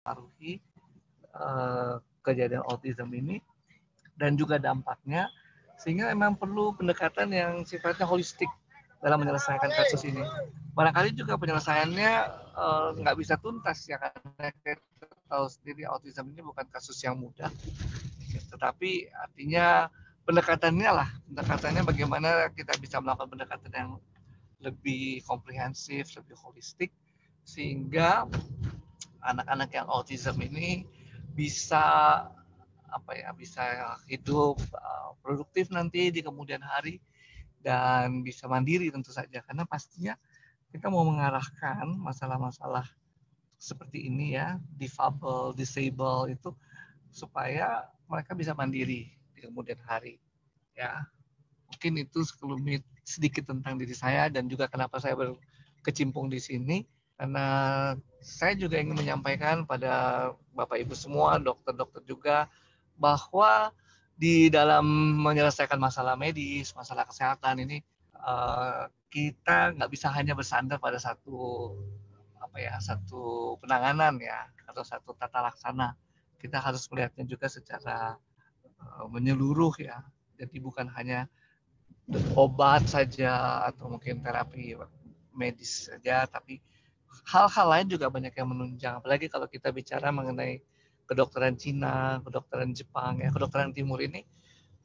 mempengaruhi kejadian autism ini dan juga dampaknya, sehingga memang perlu pendekatan yang sifatnya holistik dalam menyelesaikan kasus ini. Barangkali juga penyelesaiannya nggak bisa tuntas ya, karena kita tahu sendiri autism ini bukan kasus yang mudah, tetapi artinya pendekatannya bagaimana kita bisa melakukan pendekatan yang lebih komprehensif, lebih holistik, sehingga anak-anak yang autism ini bisa bisa hidup produktif nanti di kemudian hari dan bisa mandiri tentu saja, karena pastinya kita mau mengarahkan masalah-masalah seperti ini ya, difabel, disable itu supaya mereka bisa mandiri di kemudian hari ya. Mungkin itu sekelumit sedikit tentang diri saya dan juga kenapa saya berkecimpung di sini, karena saya juga ingin menyampaikan pada Bapak Ibu semua, dokter-dokter juga, bahwa di dalam menyelesaikan masalah medis, masalah kesehatan ini, kita nggak bisa hanya bersandar pada satu penanganan ya, atau satu tata laksana. Kita harus melihatnya juga secara menyeluruh ya. Jadi bukan hanya obat saja atau mungkin terapi medis saja, tapi hal-hal lain juga banyak yang menunjang. Apalagi kalau kita bicara mengenai kedokteran Cina, kedokteran Jepang, ya kedokteran Timur ini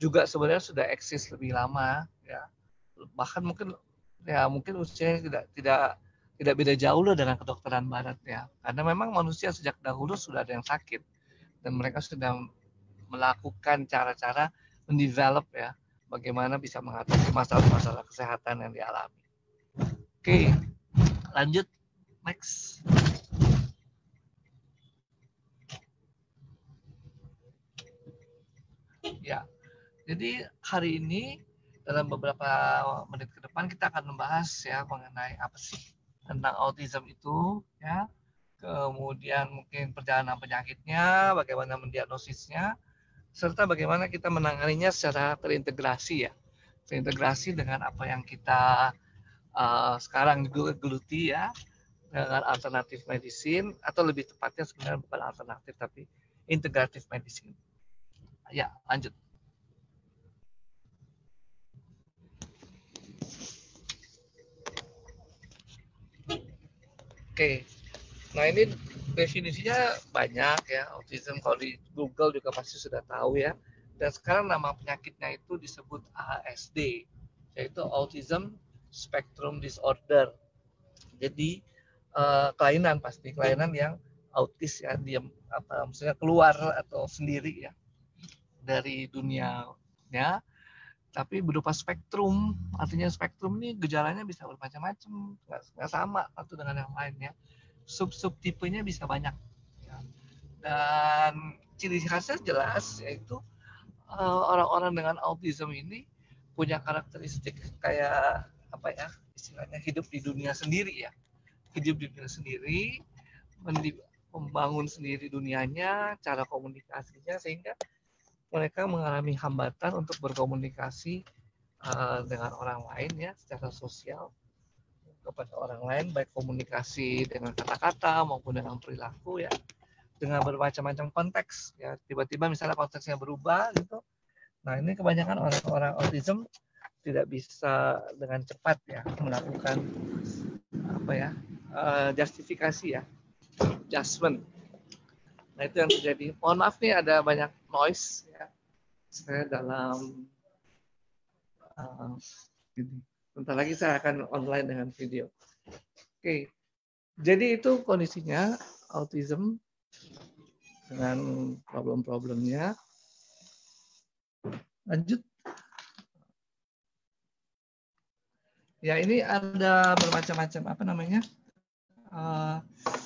juga sebenarnya sudah eksis lebih lama, ya. Bahkan mungkin usianya tidak beda jauh loh dengan kedokteran Barat ya. Karena memang manusia sejak dahulu sudah ada yang sakit dan mereka sudah melakukan cara-cara mendevelop ya, bagaimana bisa mengatasi masalah-masalah kesehatan yang dialami. Oke, lanjut next. Ya, jadi hari ini dalam beberapa menit ke depan kita akan membahas ya mengenai apa sih tentang autism itu ya, kemudian mungkin perjalanan penyakitnya, bagaimana mendiagnosisnya, serta bagaimana kita menanganinya secara terintegrasi ya, terintegrasi dengan apa yang kita sekarang juga geluti ya, dengan alternatif medicine, atau lebih tepatnya sebenarnya bukan alternatif tapi integratif medicine. Ya, lanjut. Oke, nah ini definisinya banyak ya, autism kalau di Google juga pasti sudah tahu ya. Dan sekarang nama penyakitnya itu disebut ASD, yaitu Autism Spectrum Disorder. Jadi kelainan yang autis ya, diam maksudnya keluar atau sendiri ya dari dunianya, tapi berupa spektrum. Artinya spektrum ini gejalanya bisa bermacam-macam, nggak sama satu dengan yang lainnya. Sub tipenya bisa banyak ya. Dan ciri khasnya jelas, yaitu orang-orang dengan autism ini punya karakteristik kayak apa ya, istilahnya hidup di dunia sendiri ya, hidup di dunia sendiri, membangun sendiri dunianya, cara komunikasinya, sehingga mereka mengalami hambatan untuk berkomunikasi dengan orang lain ya, secara sosial kepada orang lain, baik komunikasi dengan kata-kata maupun dengan perilaku ya, dengan bermacam-macam konteks ya. Tiba-tiba misalnya konteksnya berubah gitu. Nah, ini kebanyakan orang-orang autism tidak bisa dengan cepat ya melakukan apa ya, justifikasi ya, adjustment. Nah, itu yang terjadi. Mohon maaf nih ada banyak noise ya. Saya dalam ini. Bentar lagi saya akan online dengan video. Oke. Jadi itu kondisinya autism dengan problem-problemnya. Lanjut. Ya, ini ada bermacam-macam apa namanya?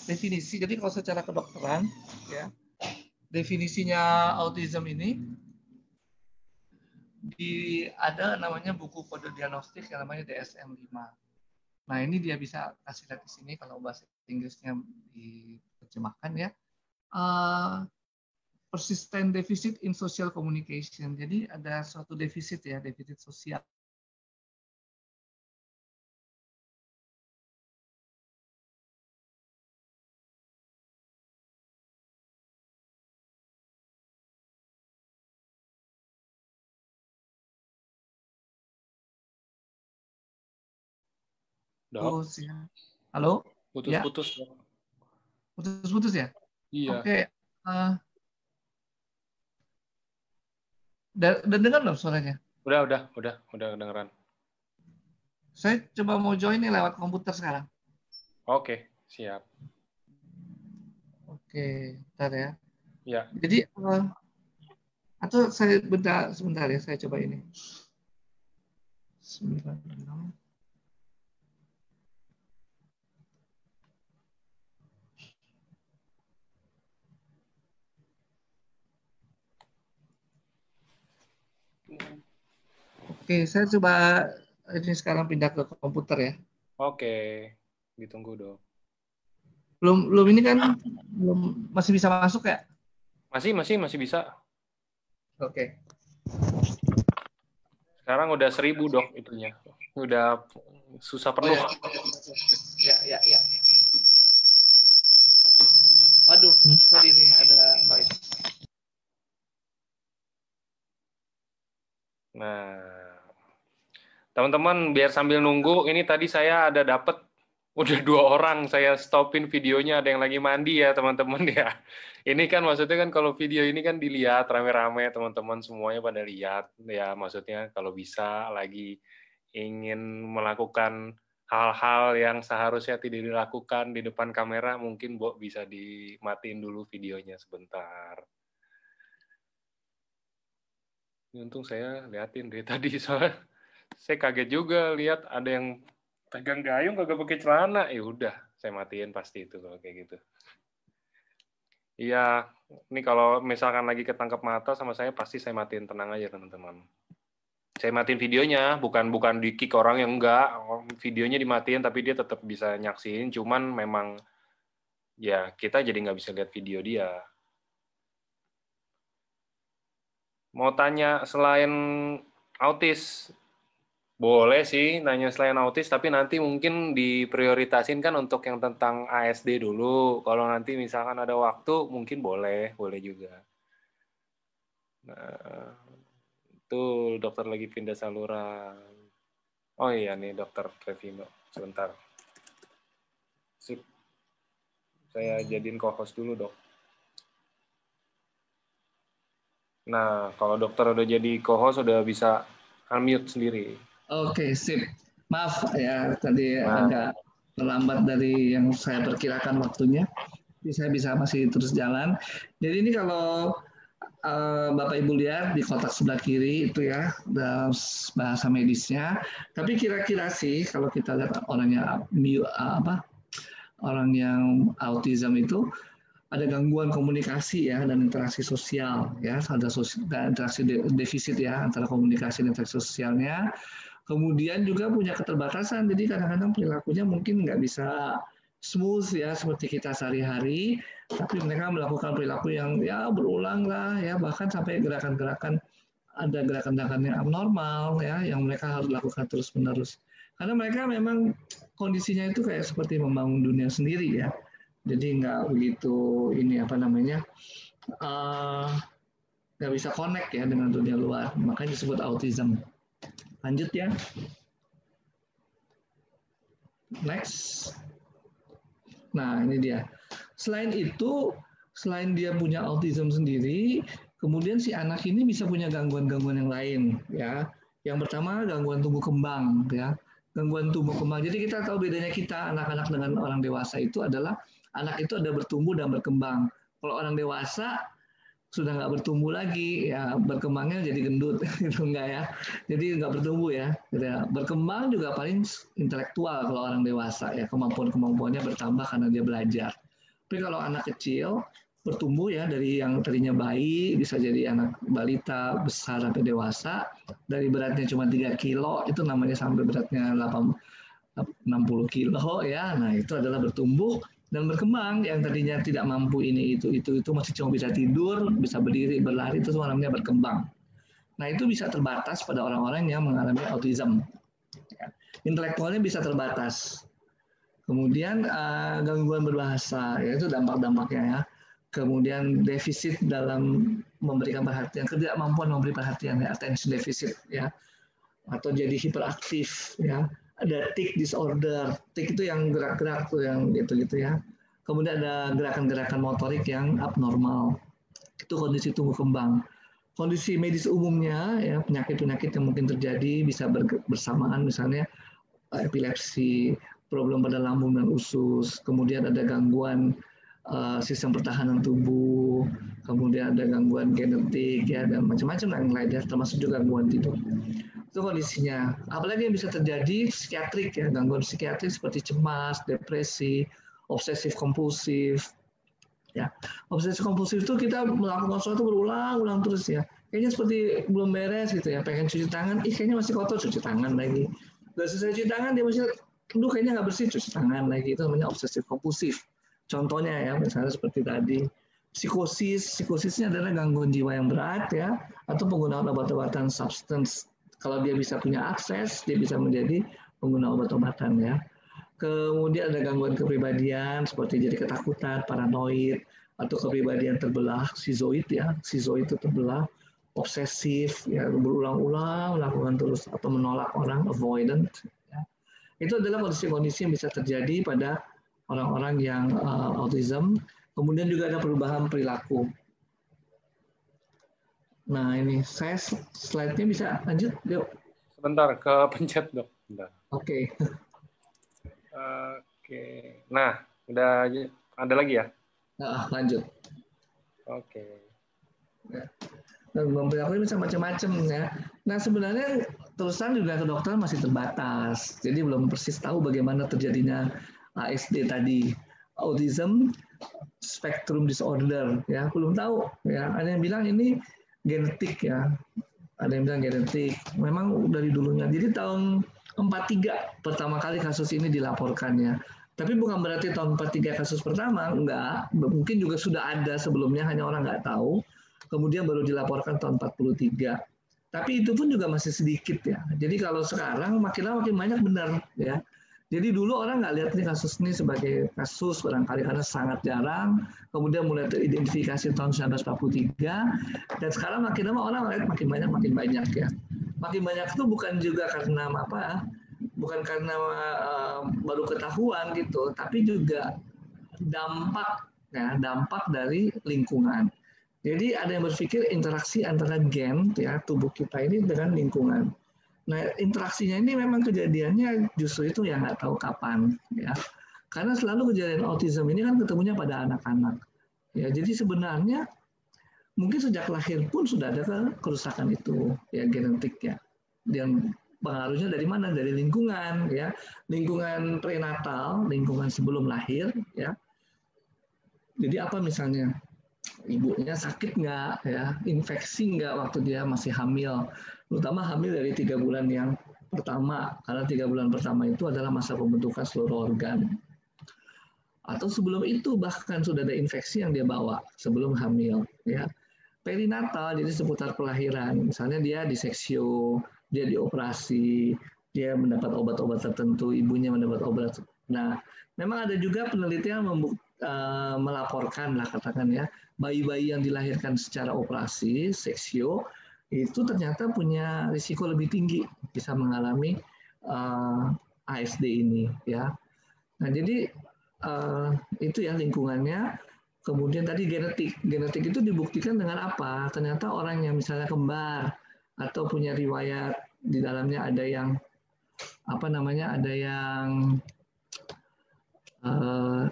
Definisi. Jadi kalau secara kedokteran ya, definisinya autism ini ada namanya buku kode diagnostik yang namanya DSM-5. Nah, ini dia bisa kasih lihat di sini kalau bahasa Inggrisnya diterjemahkan ya. Persistent deficit in social communication. Jadi ada suatu defisit ya, defisit sosial. Dok, Ya. Halo? Ya, putus-putus, Dok. putus-putus ya? Iya. Oke. Dan dengar loh suaranya. Udah kedengeran. Saya coba mau join nih lewat komputer sekarang. Oke, siap. Oke, bentar ya. Ya. Jadi, atau saya sebentar ya, saya coba ini. 96. Oke, saya coba ini sekarang pindah ke komputer ya. Oke, ditunggu, Dok. Belum ini kan belum masih bisa masuk ya? Masih bisa. Oke. Sekarang udah 1000, Dok, itunya. Udah susah penuh. Ya. Waduh, sorry nih ada noise. Nah, teman-teman biar sambil nunggu, ini tadi saya ada dapet udah 2 orang, saya stopin videonya, ada yang lagi mandi ya teman-teman ya. Ini kan maksudnya kan kalau video ini kan dilihat rame-rame, teman-teman semuanya pada lihat ya, maksudnya kalau bisa lagi ingin melakukan hal-hal yang seharusnya tidak dilakukan di depan kamera, mungkin bisa dimatiin dulu videonya sebentar. Ini untung saya liatin dari tadi, soalnya saya kaget juga lihat ada yang pegang gayung kagak pakai celana. Ya udah, saya matiin pasti itu kalau kayak gitu. Iya, ini kalau misalkan lagi ketangkep mata sama saya pasti saya matiin, tenang aja teman-teman. Saya matiin videonya, bukan di kick orang yang enggak, videonya dimatiin tapi dia tetap bisa nyaksiin, cuman memang ya kita jadi nggak bisa lihat video dia. Mau tanya selain autis, boleh sih nanya selain autis, tapi nanti mungkin diprioritasin kan untuk yang tentang ASD dulu. Kalau nanti misalkan ada waktu, mungkin boleh juga. Nah, itu dokter lagi pindah saluran. Oh iya nih dokter Trevino, sebentar. Sip. Saya jadiin co-host dulu, Dok. Nah, kalau dokter udah jadi co-host, udah bisa unmute sendiri. Oke, sip. Maaf ya, tadi agak terlambat dari yang saya perkirakan waktunya. Jadi saya bisa masih terus jalan. Jadi ini kalau Bapak Ibu lihat di kotak sebelah kiri itu ya, bahasa medisnya. Tapi kira-kira sih kalau kita lihat orang yang autism itu ada gangguan komunikasi ya dan interaksi sosial ya, ada interaksi defisit ya antara komunikasi dan interaksi sosialnya. Kemudian juga punya keterbatasan, jadi kadang-kadang perilakunya mungkin nggak bisa smooth ya seperti kita sehari-hari, tapi mereka melakukan perilaku yang ya berulang lah ya, bahkan sampai gerakan-gerakan, ada gerakan-gerakan yang abnormal ya yang mereka harus lakukan terus-menerus. Karena mereka memang kondisinya itu kayak seperti membangun dunia sendiri ya. Jadi nggak begitu nggak bisa connect ya dengan dunia luar, makanya disebut autism. Lanjut ya. Next. Nah, ini dia. Selain itu, selain dia punya autism sendiri, kemudian si anak ini bisa punya gangguan-gangguan yang lain ya. Yang pertama gangguan tumbuh kembang ya. Gangguan tumbuh kembang. Jadi kita tahu bedanya kita anak-anak dengan orang dewasa itu adalah anak itu ada bertumbuh dan berkembang. Kalau orang dewasa sudah nggak bertumbuh lagi, ya berkembangnya jadi gendut, gitu enggak ya. Jadi nggak bertumbuh ya. Berkembang juga paling intelektual kalau orang dewasa ya, kemampuannya bertambah karena dia belajar. Tapi kalau anak kecil bertumbuh ya dari yang tadinya bayi bisa jadi anak balita besar sampai dewasa, dari beratnya cuma 3 kilo itu namanya sampai beratnya 60 kilo ya. Nah, itu adalah bertumbuh dan berkembang. Yang tadinya tidak mampu ini itu masih cuma bisa tidur, bisa berdiri, berlari, itu semua namanya berkembang. Nah, itu bisa terbatas pada orang-orang yang mengalami autism. Intelektualnya bisa terbatas. Kemudian gangguan berbahasa, yaitu dampak-dampaknya ya. Kemudian defisit dalam memberikan perhatian, ketidakmampuan memberi perhatian, ya, attention deficit ya, atau jadi hiperaktif ya, ada tic disorder. Tic itu yang gerak-gerak tuh, yang gitu-gitu ya. Kemudian ada gerakan-gerakan motorik yang abnormal. Itu kondisi tumbuh kembang. Kondisi medis umumnya, ya, penyakit-penyakit yang mungkin terjadi bisa bersamaan, misalnya epilepsi, problem pada lambung dan usus, kemudian ada gangguan sistem pertahanan tubuh, kemudian ada gangguan genetik, ya, dan macam-macam yang lainnya, termasuk juga gangguan tidur. Itu kondisinya. Apalagi yang bisa terjadi psikiatrik, ya, gangguan psikiatrik seperti cemas, depresi, obsesif kompulsif. Ya, obsesif kompulsif itu kita melakukan sesuatu berulang-ulang terus ya. Kayaknya seperti belum beres gitu ya. Pengen cuci tangan, kayaknya masih kotor, cuci tangan lagi. Udah selesai cuci tangan, dia masih, aduh kayaknya nggak bersih, cuci tangan lagi. Itu namanya obsesif kompulsif. Contohnya ya, misalnya seperti tadi. Psikosisnya adalah gangguan jiwa yang berat ya, atau penggunaan obat-obatan substance. Kalau dia bisa punya akses, dia bisa menjadi pengguna obat-obatan ya. Kemudian ada gangguan kepribadian seperti jadi ketakutan, paranoid, atau kepribadian terbelah, skizoid ya, skizoid itu terbelah, obsesif, ya berulang-ulang melakukan terus atau menolak orang, avoidant. Ya. Itu adalah kondisi-kondisi yang bisa terjadi pada orang-orang yang autism. Kemudian juga ada perubahan perilaku. Nah ini saya slide-nya bisa lanjut, yuk. Sebentar, kepencet dok. Oke. Oke. Nah, udah ada lagi ya? Nah, lanjut. Oke. Gangguan perilaku bisa macam-macam ya. Nah sebenarnya terusan di dunia kedokteran masih terbatas. Jadi belum persis tahu bagaimana terjadinya ASD tadi, autism spectrum disorder ya, belum tahu ya. Ada yang bilang ini genetik ya. Ada yang bilang genetik. Memang dari dulunya. Jadi tahun 43 pertama kali kasus ini dilaporkan ya. Tapi bukan berarti tahun 43 kasus pertama, enggak. Mungkin juga sudah ada sebelumnya, hanya orang nggak tahu. Kemudian baru dilaporkan tahun 43. Tapi itu pun juga masih sedikit ya. Jadi kalau sekarang makin lama makin banyak benar ya. Jadi dulu orang nggak lihat ini kasus ini sebagai kasus barangkali karena sangat jarang. Kemudian mulai teridentifikasi tahun 1943. Dan sekarang makin lama orang lihat makin banyak ya. Makin banyak itu bukan juga karena apa, bukan karena baru ketahuan gitu, tapi juga dampak ya, dampak dari lingkungan. Jadi ada yang berpikir interaksi antara gen ya tubuh kita ini dengan lingkungan. Nah interaksinya ini memang kejadiannya justru itu ya nggak tahu kapan ya. Karena selalu kejadian autism ini kan ketemunya pada anak-anak. Ya jadi sebenarnya mungkin sejak lahir pun sudah ada kerusakan itu ya genetik ya. Dan pengaruhnya dari mana? Dari lingkungan ya, lingkungan prenatal, lingkungan sebelum lahir ya. Jadi apa misalnya? Ibunya sakit nggak ya, infeksi nggak waktu dia masih hamil, terutama hamil dari 3 bulan yang pertama, karena 3 bulan pertama itu adalah masa pembentukan seluruh organ. Atau sebelum itu bahkan sudah ada infeksi yang dia bawa sebelum hamil ya. Perinatal, jadi seputar kelahiran, misalnya dia diseksio, dia dioperasi, dia mendapat obat-obat tertentu, ibunya mendapat obat. Nah, memang ada juga penelitian melaporkan lah katakan ya, bayi-bayi yang dilahirkan secara operasi, seksio, itu ternyata punya risiko lebih tinggi bisa mengalami ASD ini ya. Nah, jadi itu ya lingkungannya. Kemudian tadi genetik itu dibuktikan dengan apa? Ternyata orang yang misalnya kembar atau punya riwayat di dalamnya ada yang ada yang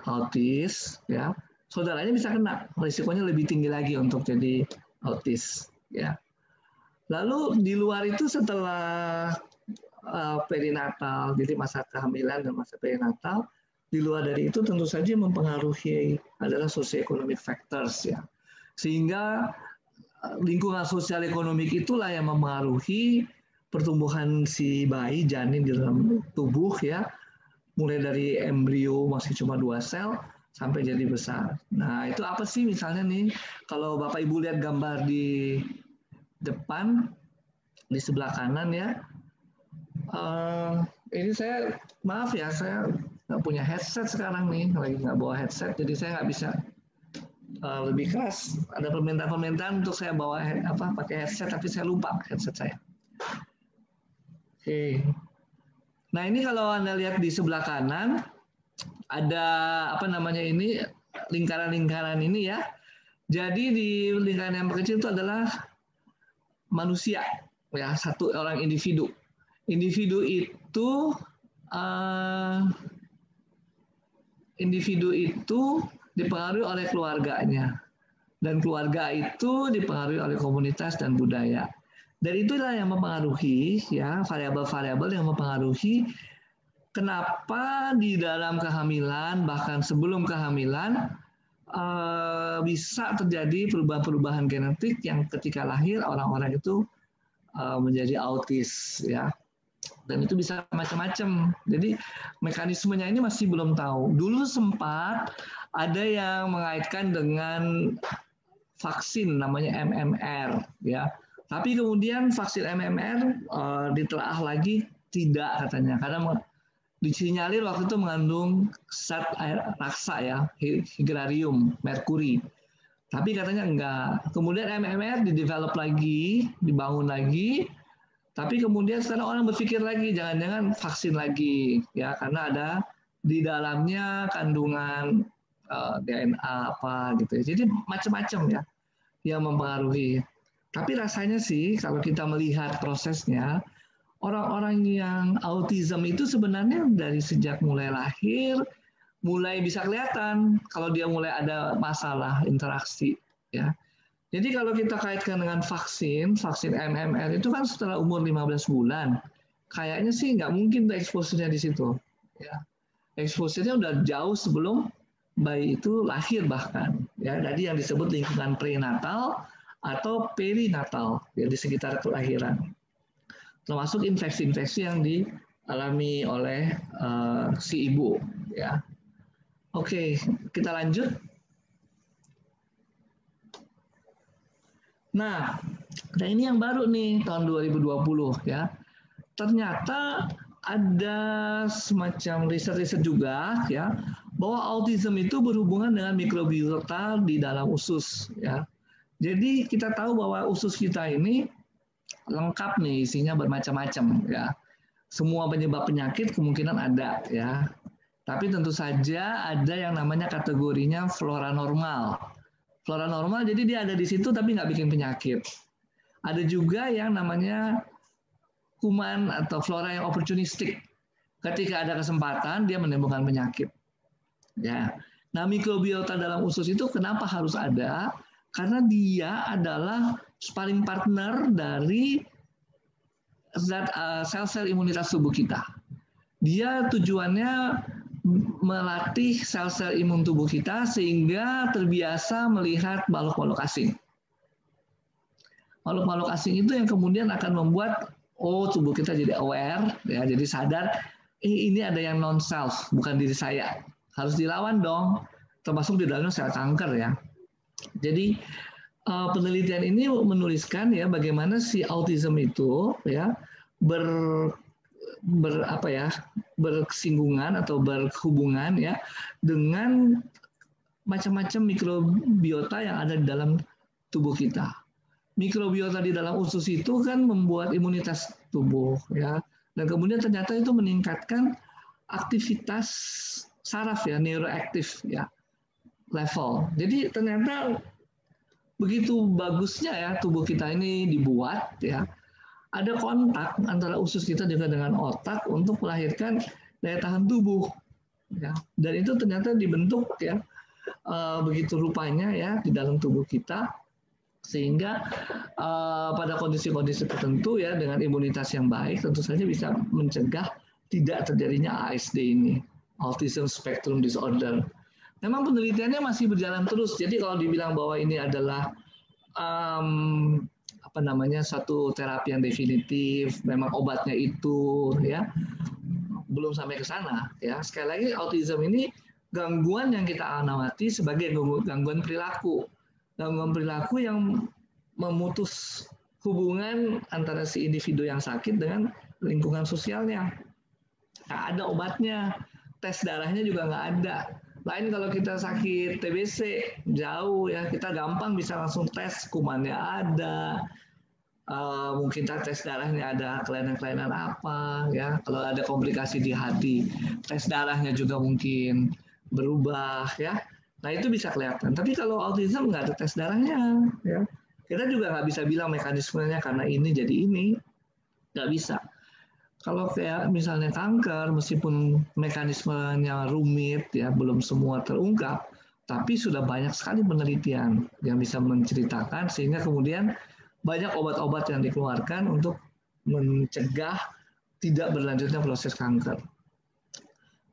autis, ya saudaranya bisa kena, risikonya lebih tinggi lagi untuk jadi autis, ya. Lalu di luar itu setelah perinatal, jadi masa kehamilan dan masa perinatal. Di luar dari itu tentu saja mempengaruhi adalah socio-economic factors ya. Sehingga lingkungan sosial ekonomik itulah yang mempengaruhi pertumbuhan si bayi janin di dalam tubuh ya. Mulai dari embrio masih cuma 2 sel sampai jadi besar. Nah, itu apa sih misalnya nih kalau Bapak Ibu lihat gambar di depan di sebelah kanan ya. Ini saya maaf ya, saya nggak punya headset sekarang nih, lagi nggak bawa headset, jadi saya nggak bisa lebih keras. Ada permintaan untuk saya bawa pakai headset, tapi saya lupa headset saya. Oke. Nah, ini kalau Anda lihat di sebelah kanan ada apa namanya ini lingkaran-lingkaran ini ya. Jadi di lingkaran yang kecil itu adalah manusia, ya, satu orang individu. Individu itu dipengaruhi oleh keluarganya, dan keluarga itu dipengaruhi oleh komunitas dan budaya. Dan itulah yang mempengaruhi, ya, variabel-variabel yang mempengaruhi kenapa di dalam kehamilan bahkan sebelum kehamilan bisa terjadi perubahan-perubahan genetik yang ketika lahir orang-orang itu menjadi autis, ya. Dan itu bisa macam-macam. Jadi mekanismenya ini masih belum tahu. Dulu sempat ada yang mengaitkan dengan vaksin namanya MMR, ya. Tapi kemudian vaksin MMR ditelaah lagi tidak katanya, karena disinyalir waktu itu mengandung zat air raksa, ya, higrarium, merkuri. Tapi katanya enggak. Kemudian MMR didevelop lagi, dibangun lagi. Tapi kemudian sekarang orang berpikir lagi, jangan-jangan vaksin lagi, ya, karena ada di dalamnya kandungan DNA apa gitu. Jadi macam-macam, ya, yang mempengaruhi. Tapi rasanya sih kalau kita melihat prosesnya, orang-orang yang autism itu sebenarnya dari sejak mulai lahir mulai bisa kelihatan kalau dia mulai ada masalah interaksi, ya. Jadi kalau kita kaitkan dengan vaksin MMR itu kan setelah umur 15 bulan, kayaknya sih nggak mungkin tuh exposure-nya di situ, ya. Exposure-nya udah jauh sebelum bayi itu lahir bahkan, ya. Jadi yang disebut lingkungan prenatal atau perinatal, ya, di sekitar kelahiran. Termasuk infeksi-infeksi yang dialami oleh si ibu, ya. Oke, kita lanjut. Nah, ini yang baru nih tahun 2020, ya. Ternyata ada semacam riset-riset juga, ya, bahwa autism itu berhubungan dengan mikrobiota di dalam usus, ya. Jadi kita tahu bahwa usus kita ini lengkap nih, isinya bermacam-macam, ya. Semua penyebab penyakit kemungkinan ada, ya. Tapi tentu saja ada yang namanya kategorinya flora normal. Flora normal jadi dia ada di situ tapi nggak bikin penyakit. Ada juga yang namanya kuman atau flora yang opportunistik. Ketika ada kesempatan dia menimbulkan penyakit. Ya. Nah, mikrobiota dalam usus itu kenapa harus ada? Karena dia adalah sparring partner dari sel-sel imunitas tubuh kita. Dia tujuannya melatih sel-sel imun tubuh kita sehingga terbiasa melihat makhluk-makhluk asing. Makhluk-makhluk asing itu yang kemudian akan membuat tubuh kita jadi aware, ya, jadi sadar ini ada yang non self, bukan diri saya. Harus dilawan dong, termasuk di dalamnya sel kanker, ya. Jadi penelitian ini menuliskan, ya, bagaimana si autism itu, ya, bersinggungan atau berhubungan, ya, dengan macam-macam mikrobiota yang ada di dalam tubuh kita. Mikrobiota di dalam usus itu kan membuat imunitas tubuh, ya, dan kemudian ternyata itu meningkatkan aktivitas saraf, ya, neuroaktif, ya, level. Jadi ternyata begitu bagusnya, ya, tubuh kita ini dibuat, ya, ada kontak antara usus kita juga dengan otak untuk melahirkan daya tahan tubuh, ya. Dan itu ternyata dibentuk, ya, begitu rupanya, ya, di dalam tubuh kita, sehingga pada kondisi-kondisi tertentu, ya, dengan imunitas yang baik tentu saja bisa mencegah tidak terjadinya ASD ini, Autism Spectrum Disorder. Memang penelitiannya masih berjalan terus. Jadi kalau dibilang bahwa ini adalah satu terapi yang definitif, memang obatnya itu, ya, belum sampai ke sana, ya. Sekali lagi autism ini gangguan yang kita amati sebagai gangguan perilaku. Gangguan perilaku yang memutus hubungan antara si individu yang sakit dengan lingkungan sosialnya. Nggak ada obatnya, tes darahnya juga nggak ada. Lain kalau kita sakit TBC, jauh, ya, kita gampang bisa langsung tes, kumannya ada, mungkin tes darahnya ada kelainan-kelainan apa ya, kalau ada komplikasi di hati tes darahnya juga mungkin berubah ya. Nah itu bisa kelihatan. Tapi kalau autism nggak ada tes darahnya ya, kita juga nggak bisa bilang mekanismenya karena ini jadi ini, nggak bisa. Kalau kayak misalnya kanker, meskipun mekanismenya rumit ya, belum semua terungkap, tapi sudah banyak sekali penelitian yang bisa menceritakan sehingga kemudian banyak obat-obat yang dikeluarkan untuk mencegah tidak berlanjutnya proses kanker.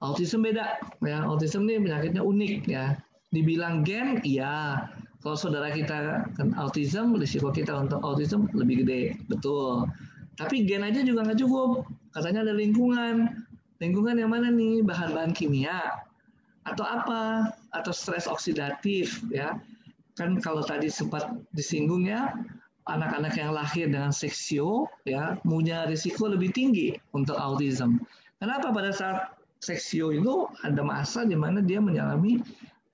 Autism beda, ya. Autism ini penyakitnya unik ya. Dibilang gen, iya. Kalau saudara kita kan autism, risiko kita untuk autism lebih gede, betul. Tapi gen aja juga nggak cukup. Katanya ada lingkungan. Lingkungan yang mana nih? Bahan-bahan kimia atau apa? Atau stres oksidatif ya. Kan kalau tadi sempat disinggung ya, anak-anak yang lahir dengan seksio ya punya risiko lebih tinggi untuk autism. Kenapa? Pada saat seksio itu ada masa di mana dia mengalami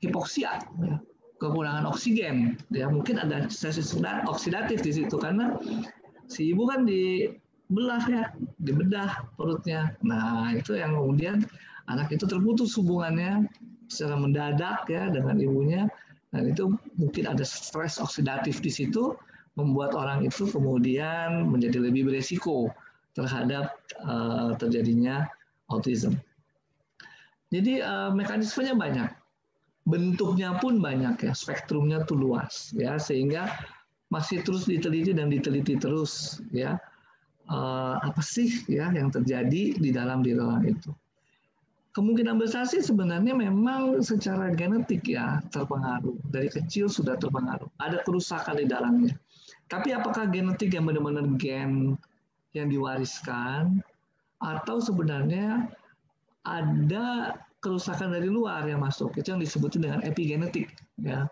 hipoksia, ya, kekurangan oksigen. Ya mungkin ada stres oksidatif di situ karena si ibu kan dibelah ya, dibedah perutnya. Nah itu yang kemudian anak itu terputus hubungannya secara mendadak ya dengan ibunya. Dan itu mungkin ada stres oksidatif di situ, membuat orang itu kemudian menjadi lebih beresiko terhadap terjadinya autism. Jadi mekanismenya banyak, bentuknya pun banyak ya, spektrumnya tuh luas ya, sehingga masih terus diteliti dan diteliti terus ya, apa sih ya yang terjadi di dalam diri orang itu. Kemungkinan besar sih sebenarnya memang secara genetik ya terpengaruh, dari kecil sudah terpengaruh, ada kerusakan di dalamnya. Tapi apakah genetik yang benar-benar gen yang diwariskan atau sebenarnya ada kerusakan dari luar yang masuk? Itu yang disebut dengan epigenetik ya.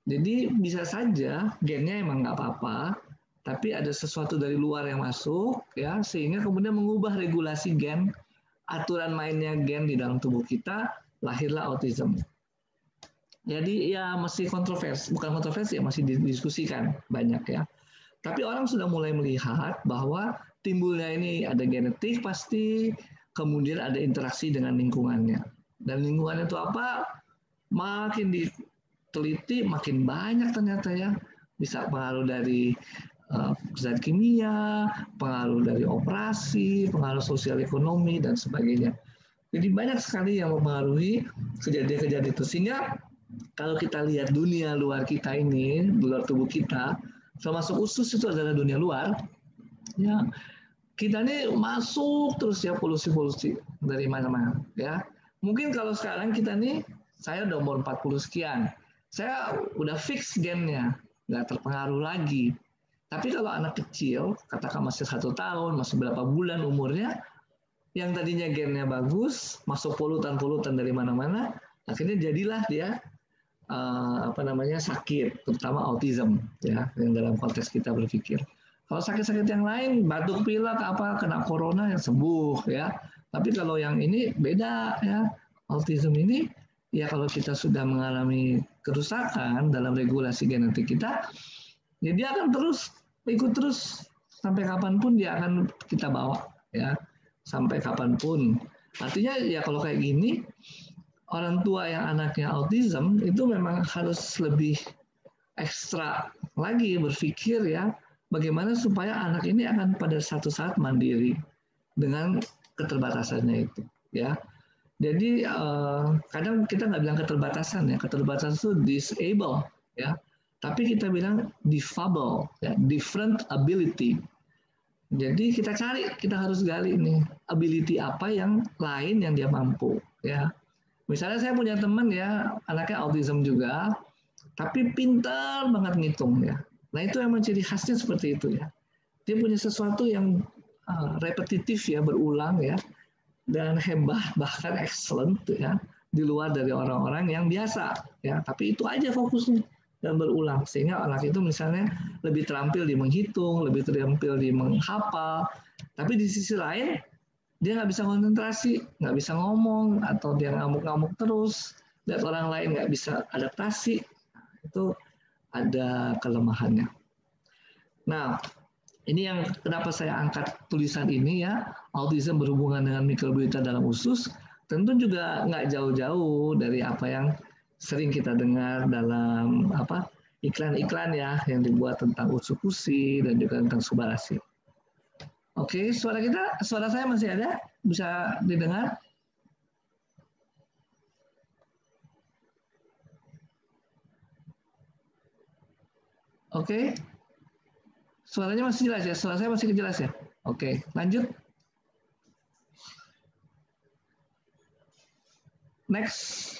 Jadi bisa saja gennya emang nggak apa-apa, tapi ada sesuatu dari luar yang masuk ya, sehingga kemudian mengubah regulasi gen, aturan mainnya gen di dalam tubuh kita, lahirlah autism. Jadi ya masih kontroversi, bukan kontroversi ya, masih didiskusikan banyak ya. Tapi orang sudah mulai melihat bahwa timbulnya ini ada genetik pasti, kemudian ada interaksi dengan lingkungannya. Dan lingkungannya itu apa? Makin diteliti, makin banyak ternyata ya. Bisa pengaruh dari zat kimia, pengaruh dari operasi, pengaruh sosial ekonomi, dan sebagainya. Jadi banyak sekali yang mempengaruhi kejadian-kejadian itu. Sehingga kalau kita lihat dunia luar kita ini, luar tubuh kita, termasuk usus itu adalah dunia luar, ya kita ini masuk terus ya polusi-polusi dari mana-mana. Ya mungkin kalau sekarang kita nih, saya udah umur 40 sekian, saya udah fix gennya, nggak terpengaruh lagi. Tapi kalau anak kecil, katakan masih 1 tahun, masih berapa bulan umurnya, yang tadinya gennya bagus, masuk polutan-polutan dari mana-mana, akhirnya jadilah dia sakit, terutama autism ya, yang dalam konteks kita berpikir. Kalau sakit-sakit yang lain, batuk pilek apa, kena corona yang sembuh ya. Tapi kalau yang ini beda ya, autism ini ya kalau kita sudah mengalami kerusakan dalam regulasi genetik kita, ya dia akan terus ikut terus sampai kapanpun dia akan kita bawa ya, sampai kapanpun. Artinya ya kalau kayak gini, orang tua yang anaknya autism itu memang harus lebih ekstra lagi berpikir ya, bagaimana supaya anak ini akan pada satu saat mandiri dengan keterbatasannya itu ya. Jadi kadang kita nggak bilang keterbatasan ya, keterbatasan itu disable ya, tapi kita bilang difabel ya, different ability. Jadi kita cari, kita harus gali nih ability apa yang lain yang dia mampu ya. Misalnya saya punya teman ya, anaknya autism juga, tapi pintar banget ngitung ya. Nah itu emang ciri khasnya seperti itu ya. Dia punya sesuatu yang repetitif ya, berulang ya, dan hebat bahkan excellent ya, di luar dari orang-orang yang biasa ya. Tapi itu aja fokusnya dan berulang, sehingga anak itu misalnya lebih terampil di menghitung, lebih terampil di menghafal. Tapi di sisi lain dia nggak bisa konsentrasi, nggak bisa ngomong, atau dia ngamuk-ngamuk terus, lihat orang lain nggak bisa adaptasi, itu ada kelemahannya. Nah, Ini yang kenapa saya angkat tulisan ini ya, autism berhubungan dengan mikrobiota dalam usus, tentu juga nggak jauh-jauh dari apa yang sering kita dengar dalam iklan-iklan ya yang dibuat tentang usus-usi dan juga tentang subarasi. Oke, suara saya masih ada? Bisa didengar? Oke. Suaranya masih jelas ya? Suara saya masih jelas ya? Oke, lanjut. Next.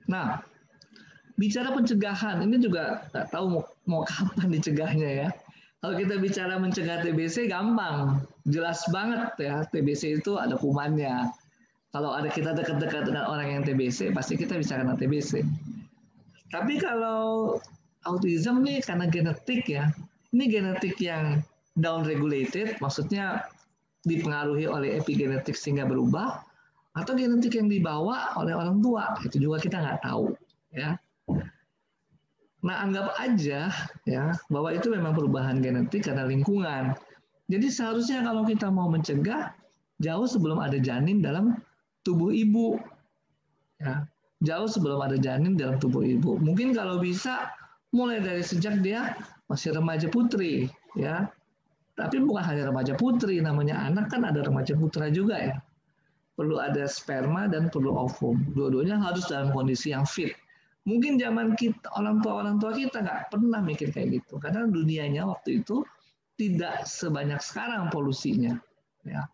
Nah, bicara pencegahan, ini juga nggak tahu mau kapan dicegahnya ya. Kalau kita bicara mencegah TBC gampang, jelas banget ya. TBC itu ada kumannya. Kalau ada kita dekat-dekat dengan orang yang TBC, pasti kita bisa kena TBC. Tapi kalau autism ini karena genetik ya, ini genetik yang down regulated, maksudnya dipengaruhi oleh epigenetik sehingga berubah, atau genetik yang dibawa oleh orang tua, itu juga kita nggak tahu ya. Nah, anggap aja ya bahwa itu memang perubahan genetik karena lingkungan. Jadi seharusnya kalau kita mau mencegah, jauh sebelum ada janin dalam tubuh ibu. Ya, jauh sebelum ada janin dalam tubuh ibu. Mungkin kalau bisa mulai dari sejak dia masih remaja putri, ya. Tapi bukan hanya remaja putri, namanya anak kan ada remaja putra juga ya. Perlu ada sperma dan perlu ovum. Dua-duanya harus dalam kondisi yang fit. Mungkin zaman kita orang tua kita nggak pernah mikir kayak gitu, karena dunianya waktu itu tidak sebanyak sekarang polusinya. Ya.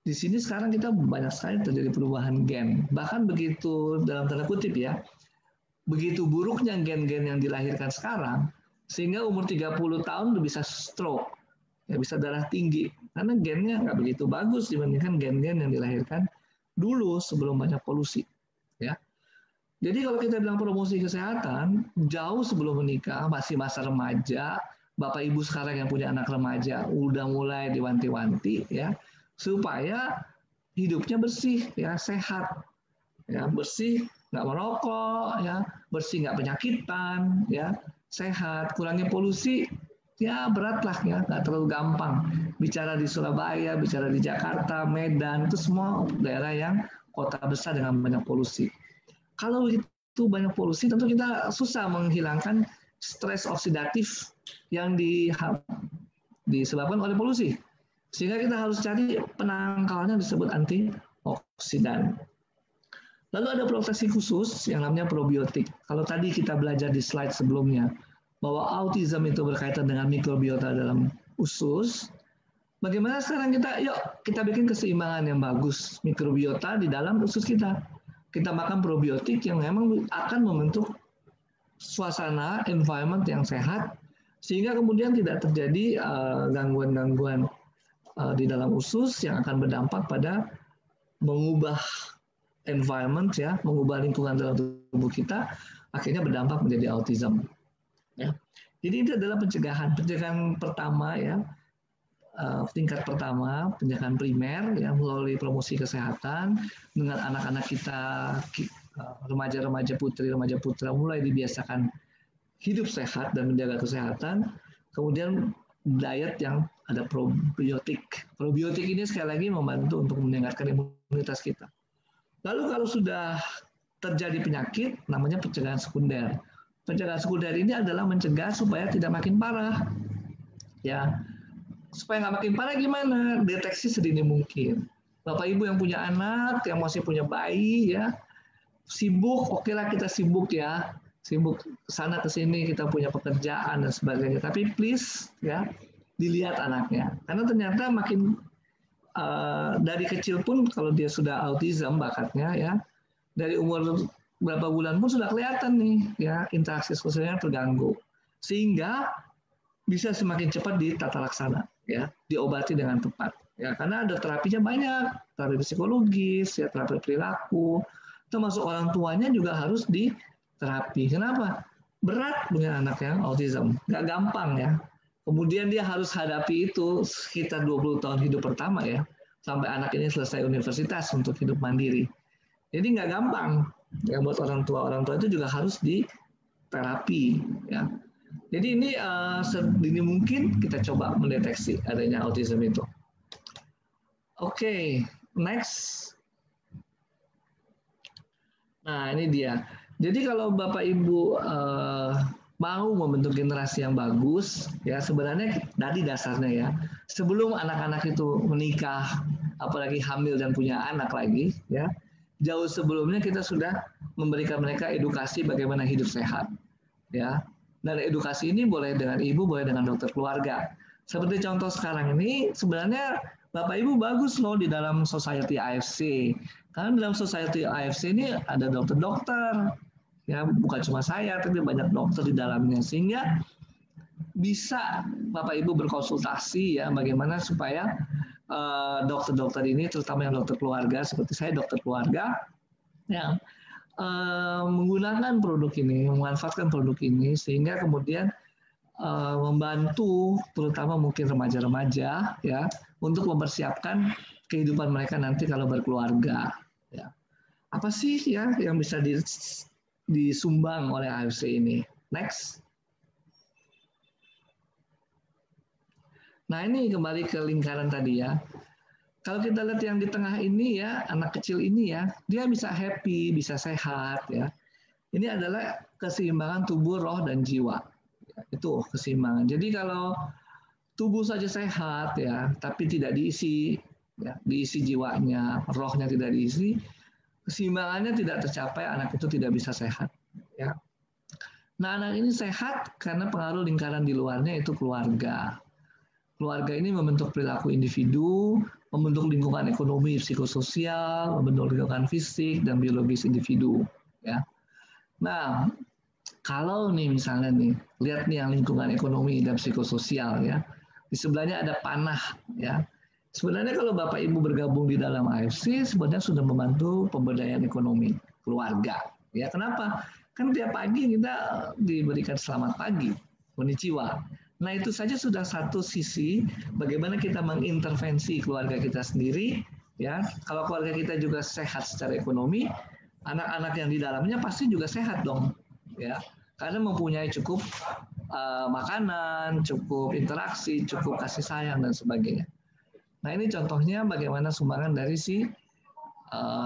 Di sini sekarang kita banyak sekali terjadi perubahan gen. Bahkan begitu dalam tanda kutip ya, begitu buruknya gen-gen yang dilahirkan sekarang, sehingga umur 30 tahun udah bisa stroke, ya bisa darah tinggi, karena gennya nggak begitu bagus dibandingkan gen-gen yang dilahirkan dulu sebelum banyak polusi. Ya. Jadi kalau kita bilang promosi kesehatan, jauh sebelum menikah, masih masa remaja, Bapak Ibu sekarang yang punya anak remaja, udah mulai diwanti-wanti, ya, supaya hidupnya bersih, ya sehat, ya bersih, nggak merokok, ya bersih, nggak penyakitan, ya sehat, kurangi polusi, ya berat lah ya, nggak terlalu gampang. Bicara di Surabaya, bicara di Jakarta, Medan, itu semua daerah yang kota besar dengan banyak polusi. Kalau itu banyak polusi, tentu kita susah menghilangkan stres oksidatif yang disebabkan oleh polusi. Sehingga kita harus cari penangkalnya disebut antioksidan. Lalu ada proteksi khusus yang namanya probiotik. Kalau tadi kita belajar di slide sebelumnya, bahwa autism itu berkaitan dengan mikrobiota dalam usus, bagaimana sekarang kita bikin keseimbangan yang bagus mikrobiota di dalam usus kita. Kita makan probiotik yang memang akan membentuk suasana, environment yang sehat, sehingga kemudian tidak terjadi gangguan-gangguan di dalam usus yang akan berdampak pada mengubah environment ya, mengubah lingkungan dalam tubuh kita, akhirnya berdampak menjadi autism. Ya. Jadi itu adalah pencegahan pertama ya, tingkat pertama, pencegahan primer yang melalui promosi kesehatan dengan anak-anak kita, remaja-remaja putri, remaja putra mulai dibiasakan hidup sehat dan menjaga kesehatan. Kemudian diet yang ada probiotik. Probiotik ini sekali lagi membantu untuk meningkatkan imunitas kita. Lalu kalau sudah terjadi penyakit, namanya pencegahan sekunder. Pencegahan sekunder ini adalah mencegah supaya tidak makin parah. Ya, supaya nggak makin parah gimana? Deteksi sedini mungkin. Bapak Ibu yang punya anak, yang masih punya bayi, ya sibuk, oke lah kita sibuk ya, sibuk sana ke sini, kita punya pekerjaan dan sebagainya. Tapi please ya dilihat anaknya, karena ternyata makin dari kecil pun kalau dia sudah autism bakatnya ya, dari umur berapa bulan pun sudah kelihatan nih ya interaksi sosialnya terganggu, sehingga bisa semakin cepat ditata laksana ya, diobati dengan tepat ya, karena ada terapinya banyak, terapi psikologis ya, terapi perilaku, termasuk orang tuanya juga harus diterapi. Kenapa? Berat punya anak yang autism, nggak gampang ya. Kemudian dia harus hadapi itu sekitar 20 tahun hidup pertama ya, sampai anak ini selesai universitas untuk hidup mandiri. Jadi nggak gampang ya buat orang tua itu juga harus diterapi ya. Jadi ini sedini mungkin kita coba mendeteksi adanya autism itu. Oke, next. Nah, ini dia. Jadi kalau Bapak Ibu mau membentuk generasi yang bagus, ya sebenarnya dari dasarnya ya, sebelum anak-anak itu menikah, apalagi hamil dan punya anak lagi, ya jauh sebelumnya kita sudah memberikan mereka edukasi bagaimana hidup sehat, ya. Dan edukasi ini boleh dengan ibu, boleh dengan dokter keluarga. Seperti contoh sekarang ini, sebenarnya Bapak Ibu bagus loh di dalam Society AFC. Karena dalam Society AFC ini ada dokter-dokter, ya bukan cuma saya, tapi banyak dokter di dalamnya, sehingga bisa Bapak Ibu berkonsultasi ya bagaimana supaya dokter-dokter ini, terutama yang dokter keluarga seperti saya dokter keluarga, yang menggunakan produk ini, memanfaatkan produk ini, sehingga kemudian membantu terutama mungkin remaja-remaja ya untuk mempersiapkan kehidupan mereka nanti kalau berkeluarga. Ya. Apa sih ya yang bisa disumbang oleh AFC ini? Next. Nah ini kembali ke lingkaran tadi ya. Kalau kita lihat yang di tengah ini ya, anak kecil ini ya, dia bisa happy, bisa sehat ya. Ini adalah keseimbangan tubuh, roh, dan jiwa. Itu keseimbangan. Jadi kalau tubuh saja sehat ya, tapi tidak diisi, ya, diisi jiwanya, rohnya tidak diisi, keseimbangannya tidak tercapai, anak itu tidak bisa sehat. Ya. Nah anak ini sehat karena pengaruh lingkaran di luarnya itu keluarga. Keluarga ini membentuk perilaku individu, membentuk lingkungan ekonomi, psikososial, membentuk lingkungan fisik dan biologis individu. Ya. Nah, kalau nih misalnya nih, lihat nih yang lingkungan ekonomi dan psikososial ya, di sebelahnya ada panah ya. Sebenarnya kalau Bapak Ibu bergabung di dalam AFC, sebenarnya sudah membantu pemberdayaan ekonomi keluarga. Ya, kenapa? Kan tiap pagi kita diberikan selamat pagi, konnichiwa. Nah itu saja sudah satu sisi bagaimana kita mengintervensi keluarga kita sendiri. Ya, kalau keluarga kita juga sehat secara ekonomi, anak-anak yang di dalamnya pasti juga sehat dong. Ya, karena mempunyai cukup makanan, cukup interaksi, cukup kasih sayang dan sebagainya. Nah ini contohnya bagaimana sumbangan dari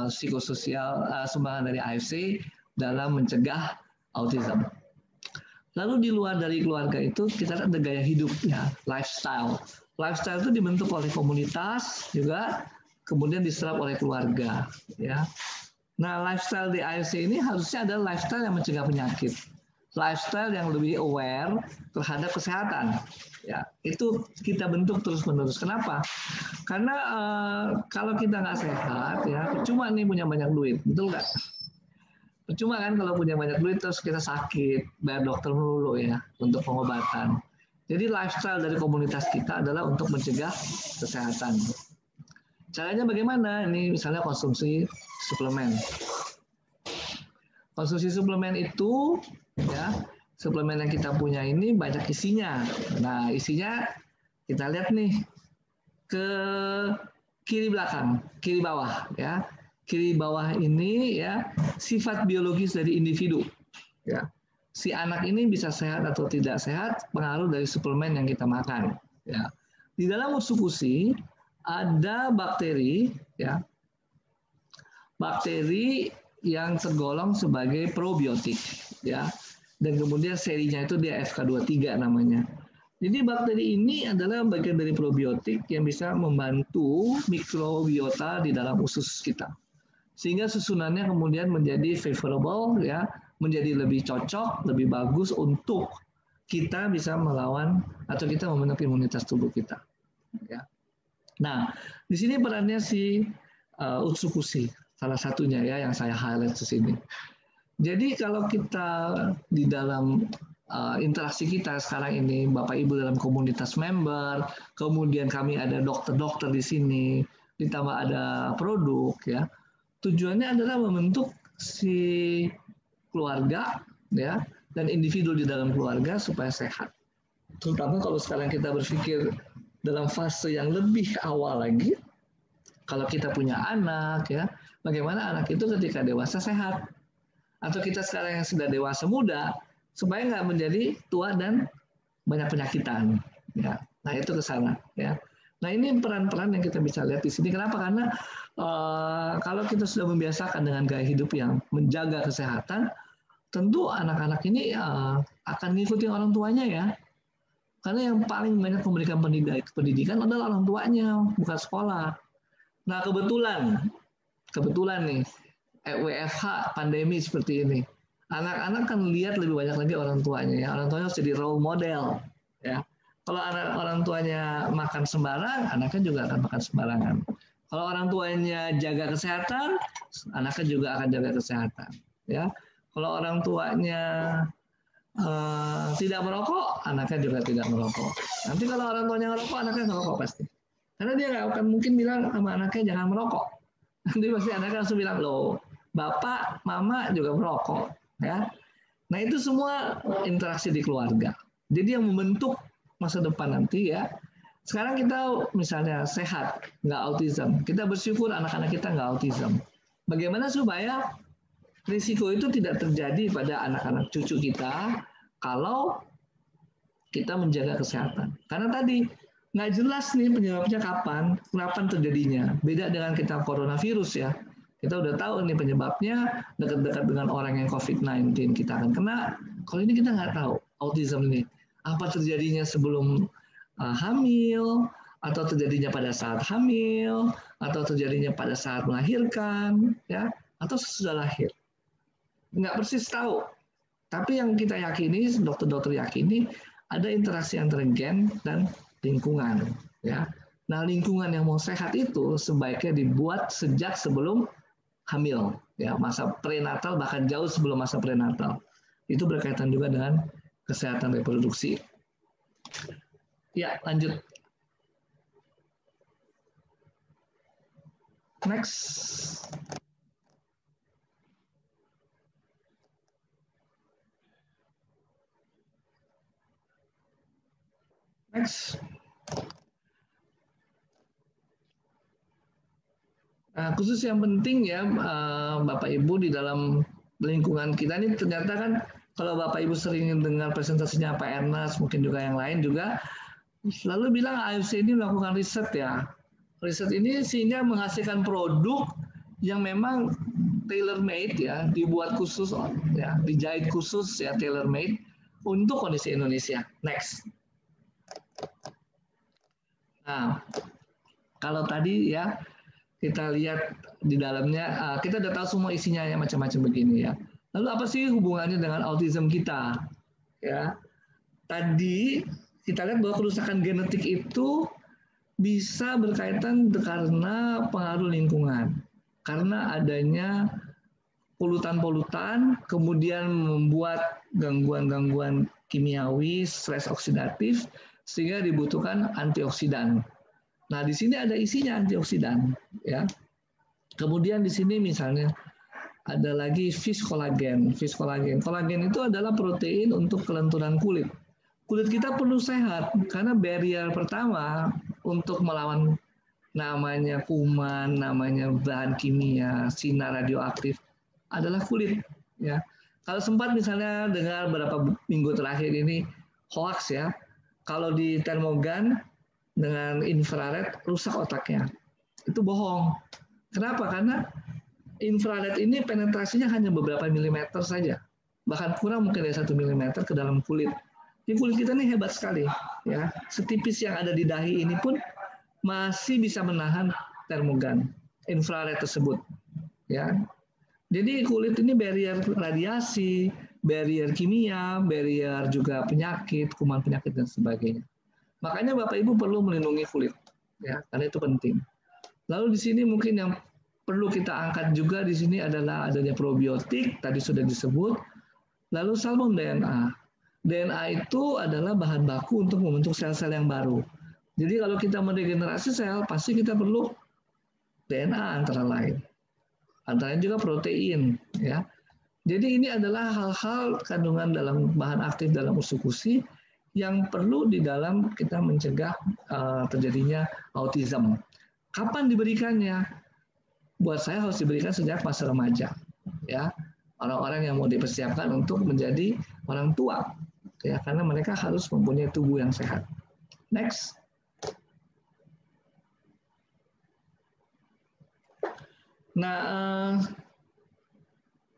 psikososial, sumbangan dari AFC dalam mencegah autism. Lalu di luar dari keluarga itu kita ada gaya hidup ya, lifestyle. Lifestyle itu dibentuk oleh komunitas juga, kemudian diserap oleh keluarga. Ya. Nah lifestyle di AFC ini harusnya ada lifestyle yang mencegah penyakit, lifestyle yang lebih aware terhadap kesehatan. Ya, itu kita bentuk terus-menerus. Kenapa? Karena kalau kita nggak sehat, ya percuma nih punya banyak duit, betul nggak? Percuma kan kalau punya banyak duit terus kita sakit, bayar dokter melulu ya untuk pengobatan. Jadi lifestyle dari komunitas kita adalah untuk mencegah kesehatan. Caranya bagaimana? Ini misalnya konsumsi suplemen. Konsumsi suplemen itu ya, suplemen yang kita punya ini banyak isinya. Nah, isinya kita lihat nih ke kiri belakang, kiri bawah ya. Kiri bawah ini ya sifat biologis dari individu. Ya. Si anak ini bisa sehat atau tidak sehat pengaruh dari suplemen yang kita makan. Ya. Di dalam usus-usi ada bakteri, ya, bakteri yang tergolong sebagai probiotik, ya, dan kemudian serinya itu dia FK23 namanya. Jadi bakteri ini adalah bagian dari probiotik yang bisa membantu mikrobiota di dalam usus kita. Sehingga susunannya kemudian menjadi favorable ya, menjadi lebih cocok, lebih bagus untuk kita bisa melawan atau kita membentuk imunitas tubuh kita. Ya. Nah, di sini perannya si Utsukushi, salah satunya ya yang saya highlight di sini. Jadi kalau kita di dalam interaksi kita sekarang ini, Bapak Ibu dalam komunitas member, kemudian kami ada dokter-dokter di sini, ditambah ada produk ya. Tujuannya adalah membentuk si keluarga ya dan individu di dalam keluarga supaya sehat. Terutama kalau sekarang kita berpikir dalam fase yang lebih awal lagi, kalau kita punya anak ya, bagaimana anak itu ketika dewasa sehat? Atau kita sekarang yang sudah dewasa muda, supaya nggak menjadi tua dan banyak penyakitan. Ya, nah itu ke sana. Ya, nah ini peran-peran yang kita bisa lihat di sini. Kenapa? Karena kalau kita sudah membiasakan dengan gaya hidup yang menjaga kesehatan, tentu anak-anak ini akan mengikuti orang tuanya ya. Karena yang paling banyak memberikan pendidikan adalah orang tuanya, bukan sekolah. Nah kebetulan nih WFH pandemi seperti ini, anak-anak kan lihat lebih banyak lagi orang tuanya ya. Orang tuanya harus jadi role model ya. Kalau orang tuanya makan sembarang, anaknya juga akan makan sembarangan. Kalau orang tuanya jaga kesehatan, anaknya juga akan jaga kesehatan ya. Kalau orang tuanya tidak merokok, anaknya juga tidak merokok. Nanti kalau orang tuanya ngerokok, anaknya ngerokok pasti. Karena dia nggak akan mungkin bilang sama anaknya jangan merokok. Nanti pasti anaknya langsung bilang, loh, bapak, mama juga merokok. Ya. Nah itu semua interaksi di keluarga. Jadi yang membentuk masa depan nanti ya. Sekarang kita misalnya sehat, nggak autism. Kita bersyukur anak-anak kita nggak autism. Bagaimana supaya risiko itu tidak terjadi pada anak-anak cucu kita kalau kita menjaga kesehatan. Karena tadi nggak jelas nih penyebabnya kapan terjadinya. Beda dengan kita coronavirus ya. Kita udah tahu nih penyebabnya dekat-dekat dengan orang yang COVID-19 kita akan kena. Kalau ini kita nggak tahu autism ini. Apa terjadinya sebelum hamil, atau terjadinya pada saat hamil, atau terjadinya pada saat melahirkan, ya, atau sesudah lahir. Nggak persis tahu. Tapi yang kita yakini, dokter-dokter yakini, ada interaksi antara gen dan lingkungan. Ya. Nah, lingkungan yang mau sehat itu sebaiknya dibuat sejak sebelum hamil. Ya, masa prenatal, bahkan jauh sebelum masa prenatal. Itu berkaitan juga dengan kesehatan reproduksi. Ya, lanjut. Next. Next. Nah, khusus yang penting ya Bapak Ibu di dalam lingkungan kita ini ternyata kan kalau Bapak Ibu sering dengar presentasinya Pak Ernest, mungkin juga yang lain juga selalu bilang AFC ini melakukan riset ya. Riset ini sehingga menghasilkan produk yang memang tailor made ya, dibuat khusus ya, dijahit khusus ya, tailor made untuk kondisi Indonesia. Next. Nah, kalau tadi ya kita lihat di dalamnya, kita udah tahu semua isinya ya macam-macam begini ya. Lalu apa sih hubungannya dengan autism kita? Ya, tadi kita lihat bahwa kerusakan genetik itu bisa berkaitan karena pengaruh lingkungan, karena adanya polutan-polutan, kemudian membuat gangguan-gangguan kimiawi, stres oksidatif, sehingga dibutuhkan antioksidan. Nah, di sini ada isinya antioksidan, ya. Kemudian di sini misalnya ada lagi fish collagen. Fish collagen. Kolagen itu adalah protein untuk kelenturan kulit. Kulit kita perlu sehat karena barrier pertama untuk melawan namanya kuman, namanya bahan kimia, sinar radioaktif adalah kulit, ya. Kalau sempat misalnya dengar beberapa minggu terakhir ini hoax ya, kalau di termogan dengan infrared rusak otaknya. Itu bohong. Kenapa? Karena infrared ini penetrasinya hanya beberapa milimeter saja. Bahkan kurang mungkin dari 1 milimeter ke dalam kulit. Ini kulit kita ini hebat sekali. Ya. Setipis yang ada di dahi ini pun masih bisa menahan termogan infrared tersebut. Ya. Jadi kulit ini barrier radiasi, barrier kimia, barrier juga penyakit, kuman penyakit dan sebagainya. Makanya Bapak Ibu perlu melindungi kulit, ya, karena itu penting. Lalu di sini mungkin yang perlu kita angkat juga di sini adalah adanya probiotik, tadi sudah disebut. Lalu salmon DNA. DNA itu adalah bahan baku untuk membentuk sel-sel yang baru. Jadi kalau kita meregenerasi sel, pasti kita perlu DNA antara lain. Antara lain juga protein, ya. Jadi ini adalah hal-hal kandungan dalam bahan aktif dalam usus-usus yang perlu di dalam kita mencegah terjadinya autism. Kapan diberikannya? Buat saya harus diberikan sejak masa remaja, ya. Orang-orang yang mau dipersiapkan untuk menjadi orang tua, ya, karena mereka harus mempunyai tubuh yang sehat. Next. Nah,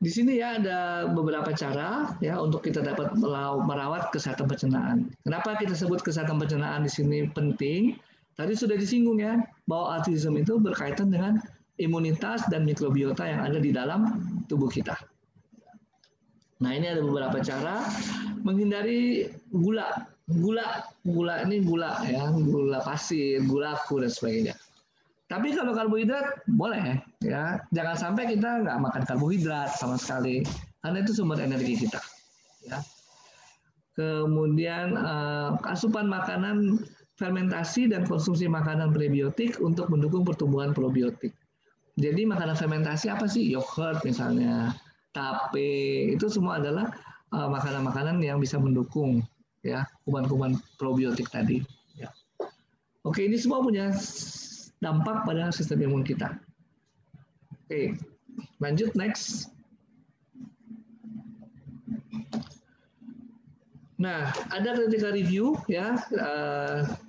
di sini ya ada beberapa cara ya untuk kita dapat merawat kesehatan pencernaan. Kenapa kita sebut kesehatan pencernaan di sini penting? Tadi sudah disinggung ya bahwa autism itu berkaitan dengan imunitas dan mikrobiota yang ada di dalam tubuh kita. Nah, ini ada beberapa cara menghindari gula. Gula ini gula ya, gula pasir, gula aku dan sebagainya. Tapi kalau karbohidrat boleh ya, jangan sampai kita nggak makan karbohidrat sama sekali, karena itu sumber energi kita. Ya. Kemudian asupan makanan fermentasi dan konsumsi makanan prebiotik untuk mendukung pertumbuhan probiotik. Jadi makanan fermentasi apa sih? Yogurt misalnya, tape, itu semua adalah makanan-makanan yang bisa mendukung ya kuman-kuman probiotik tadi. Ya. Oke, ini semua punya dampak pada sistem imun kita. Oke, lanjut next. Nah, ada critical review ya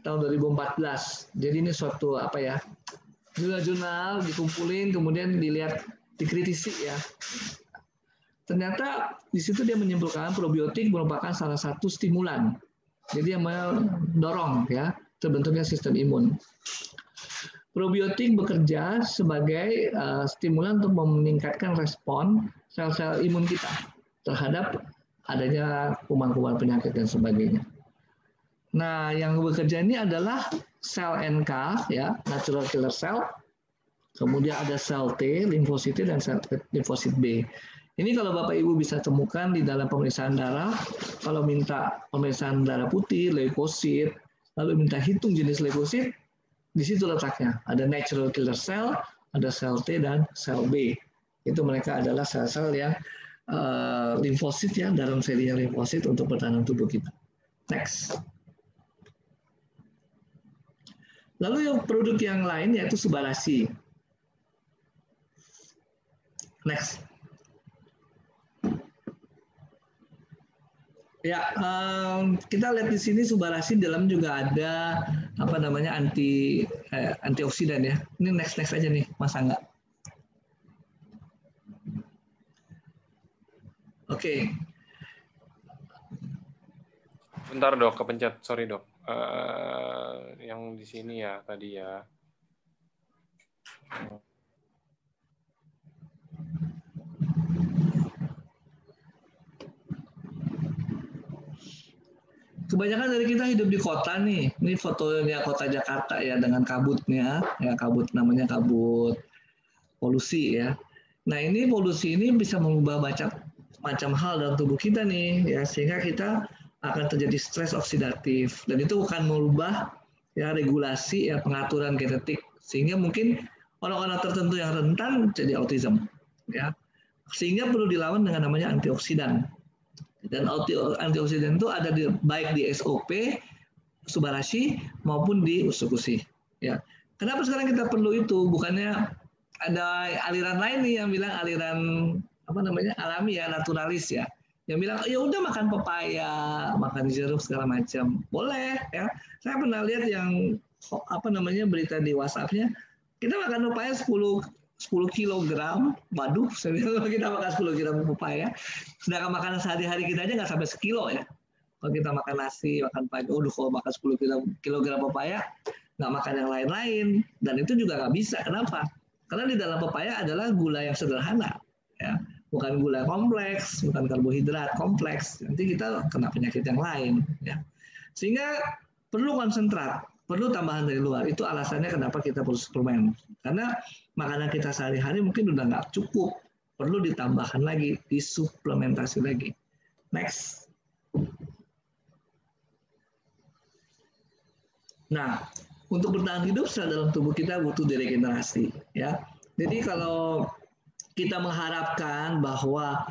tahun 2014. Jadi ini suatu apa ya? Jurnal dikumpulin kemudian dilihat dikritisi ya. Ternyata di situ dia menyimpulkan probiotik merupakan salah satu stimulan. Jadi yang mendorong ya terbentuknya sistem imun. Probiotik bekerja sebagai stimulan untuk meningkatkan respon sel-sel imun kita terhadap adanya kuman-kuman penyakit dan sebagainya. Nah, yang bekerja ini adalah sel NK, ya, natural killer cell. Kemudian ada sel T, limfosit T, dan sel limfosit B. Ini kalau Bapak Ibu bisa temukan di dalam pemeriksaan darah, kalau minta pemeriksaan darah putih, leukosit, lalu minta hitung jenis leukosit, di situ letaknya. Ada natural killer cell, ada sel T dan sel B. Itu mereka adalah sel-sel yang limfosit ya, dalam serinya limfosit untuk pertahanan tubuh kita. Next. Lalu yang produk yang lain yaitu subarasi. Next. Ya, kita lihat di sini subarasi dalam juga ada apa namanya antioksidan ya. Ini next aja nih, masa enggak? Oke. Bentar dok, kepencet. Sorry dok. Yang di sini ya tadi ya. Kebanyakan dari kita hidup di kota nih. Ini fotonya kota Jakarta ya dengan kabutnya, ya kabut namanya kabut polusi ya. Nah ini polusi ini bisa mengubah macam hal dalam tubuh kita nih, ya sehingga kita akan terjadi stres oksidatif dan itu akan merubah ya regulasi ya pengaturan genetik sehingga mungkin orang-orang tertentu yang rentan jadi autism, ya sehingga perlu dilawan dengan namanya antioksidan. Dan antioksidan itu ada baik di SOP, subarasi maupun di usukusi. Ya, kenapa sekarang kita perlu itu? Bukannya ada aliran lain nih yang bilang aliran apa namanya alami ya, naturalis ya, yang bilang ya udah makan pepaya, makan jeruk segala macam, boleh ya. Saya pernah lihat yang apa namanya berita di WhatsApp-nya, kita makan pepaya 10 kilogram, waduh, kita makan 10 gram pepaya, sedangkan makanan sehari-hari kita aja nggak sampai sekilo ya. Kalau kita makan nasi, makan pagi, kalau makan 10 kilogram pepaya, nggak makan yang lain-lain, dan itu juga nggak bisa. Kenapa? Karena di dalam pepaya adalah gula yang sederhana, ya, bukan gula kompleks, bukan karbohidrat kompleks. Nanti kita kena penyakit yang lain, ya. Sehingga perlu konsentrat. Perlu tambahan dari luar. Itu alasannya kenapa kita perlu suplemen. Karena makanan kita sehari-hari mungkin udah nggak cukup. Perlu ditambahkan lagi, disuplementasi lagi. Next. Nah, untuk bertahan hidup sel dalam tubuh kita butuh diregenerasi. Ya. Jadi kalau kita mengharapkan bahwa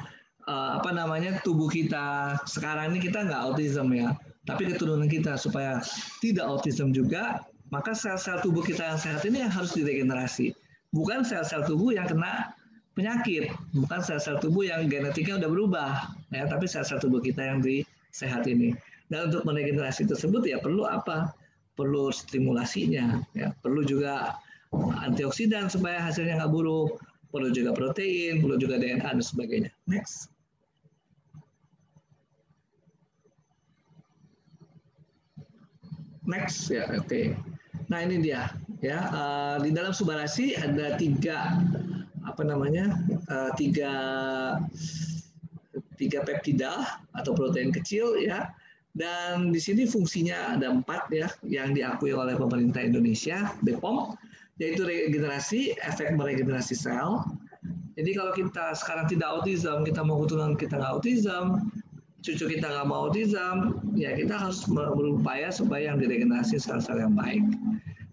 apa namanya tubuh kita sekarang ini kita nggak autism ya, tapi keturunan kita supaya tidak autism juga, maka sel-sel tubuh kita yang sehat ini yang harus diregenerasi. Bukan sel-sel tubuh yang kena penyakit, bukan sel-sel tubuh yang genetiknya udah berubah, ya, tapi sel-sel tubuh kita yang sehat ini. Dan untuk meregenerasi tersebut ya perlu apa? Perlu stimulasinya, ya, perlu juga antioksidan supaya hasilnya nggak buruk, perlu juga protein, perlu juga DNA dan sebagainya. Next. Next ya, oke. Nah ini dia, ya di dalam Subarashi ada tiga peptida atau protein kecil ya, dan di sini fungsinya ada 4 ya yang diakui oleh pemerintah Indonesia BPOM, yaitu regenerasi, efek meregenerasi sel. Jadi kalau kita sekarang tidak autism, kita mau keturunan kita nggak autism, cucu kita nggak mau autism, ya kita harus berupaya supaya yang diregenerasi sel-sel yang baik.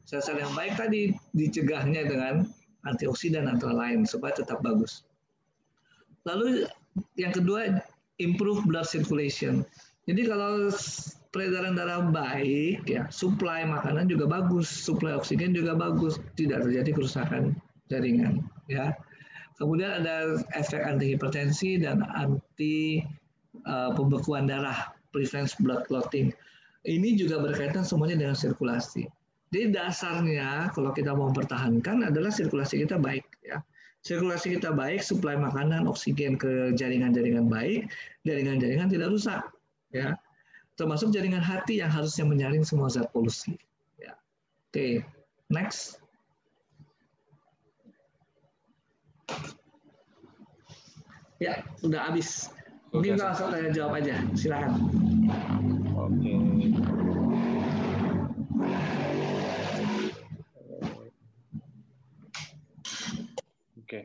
Sel-sel yang baik tadi dicegahnya dengan antioksidan antara lain supaya tetap bagus. Lalu yang kedua, improve blood circulation. Jadi kalau peredaran darah baik, ya suplai makanan juga bagus, suplai oksigen juga bagus, tidak terjadi kerusakan jaringan. Ya. Kemudian ada efek anti hipertensi dan anti pembekuan darah, prevents blood clotting. Ini juga berkaitan semuanya dengan sirkulasi. Jadi dasarnya kalau kita mau mempertahankan adalah sirkulasi kita baik, ya. Sirkulasi kita baik, suplai makanan, oksigen ke jaringan-jaringan baik, jaringan-jaringan tidak rusak, ya. Termasuk jaringan hati yang harusnya menyaring semua zat polusi. Ya. Oke, next. Ya, sudah habis. Ini langsung tanya jawab aja, silakan. Oke. Oke.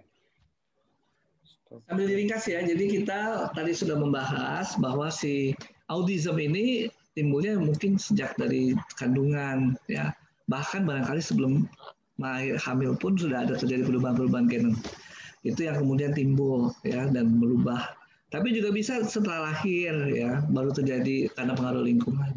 Sambil diringkas ya, jadi kita tadi sudah membahas bahwa si autism ini timbulnya mungkin sejak dari kandungan, ya, bahkan barangkali sebelum hamil pun sudah ada terjadi perubahan-perubahan genom. Itu yang kemudian timbul, ya, dan merubah. Tapi juga bisa setelah lahir, ya, baru terjadi karena pengaruh lingkungan.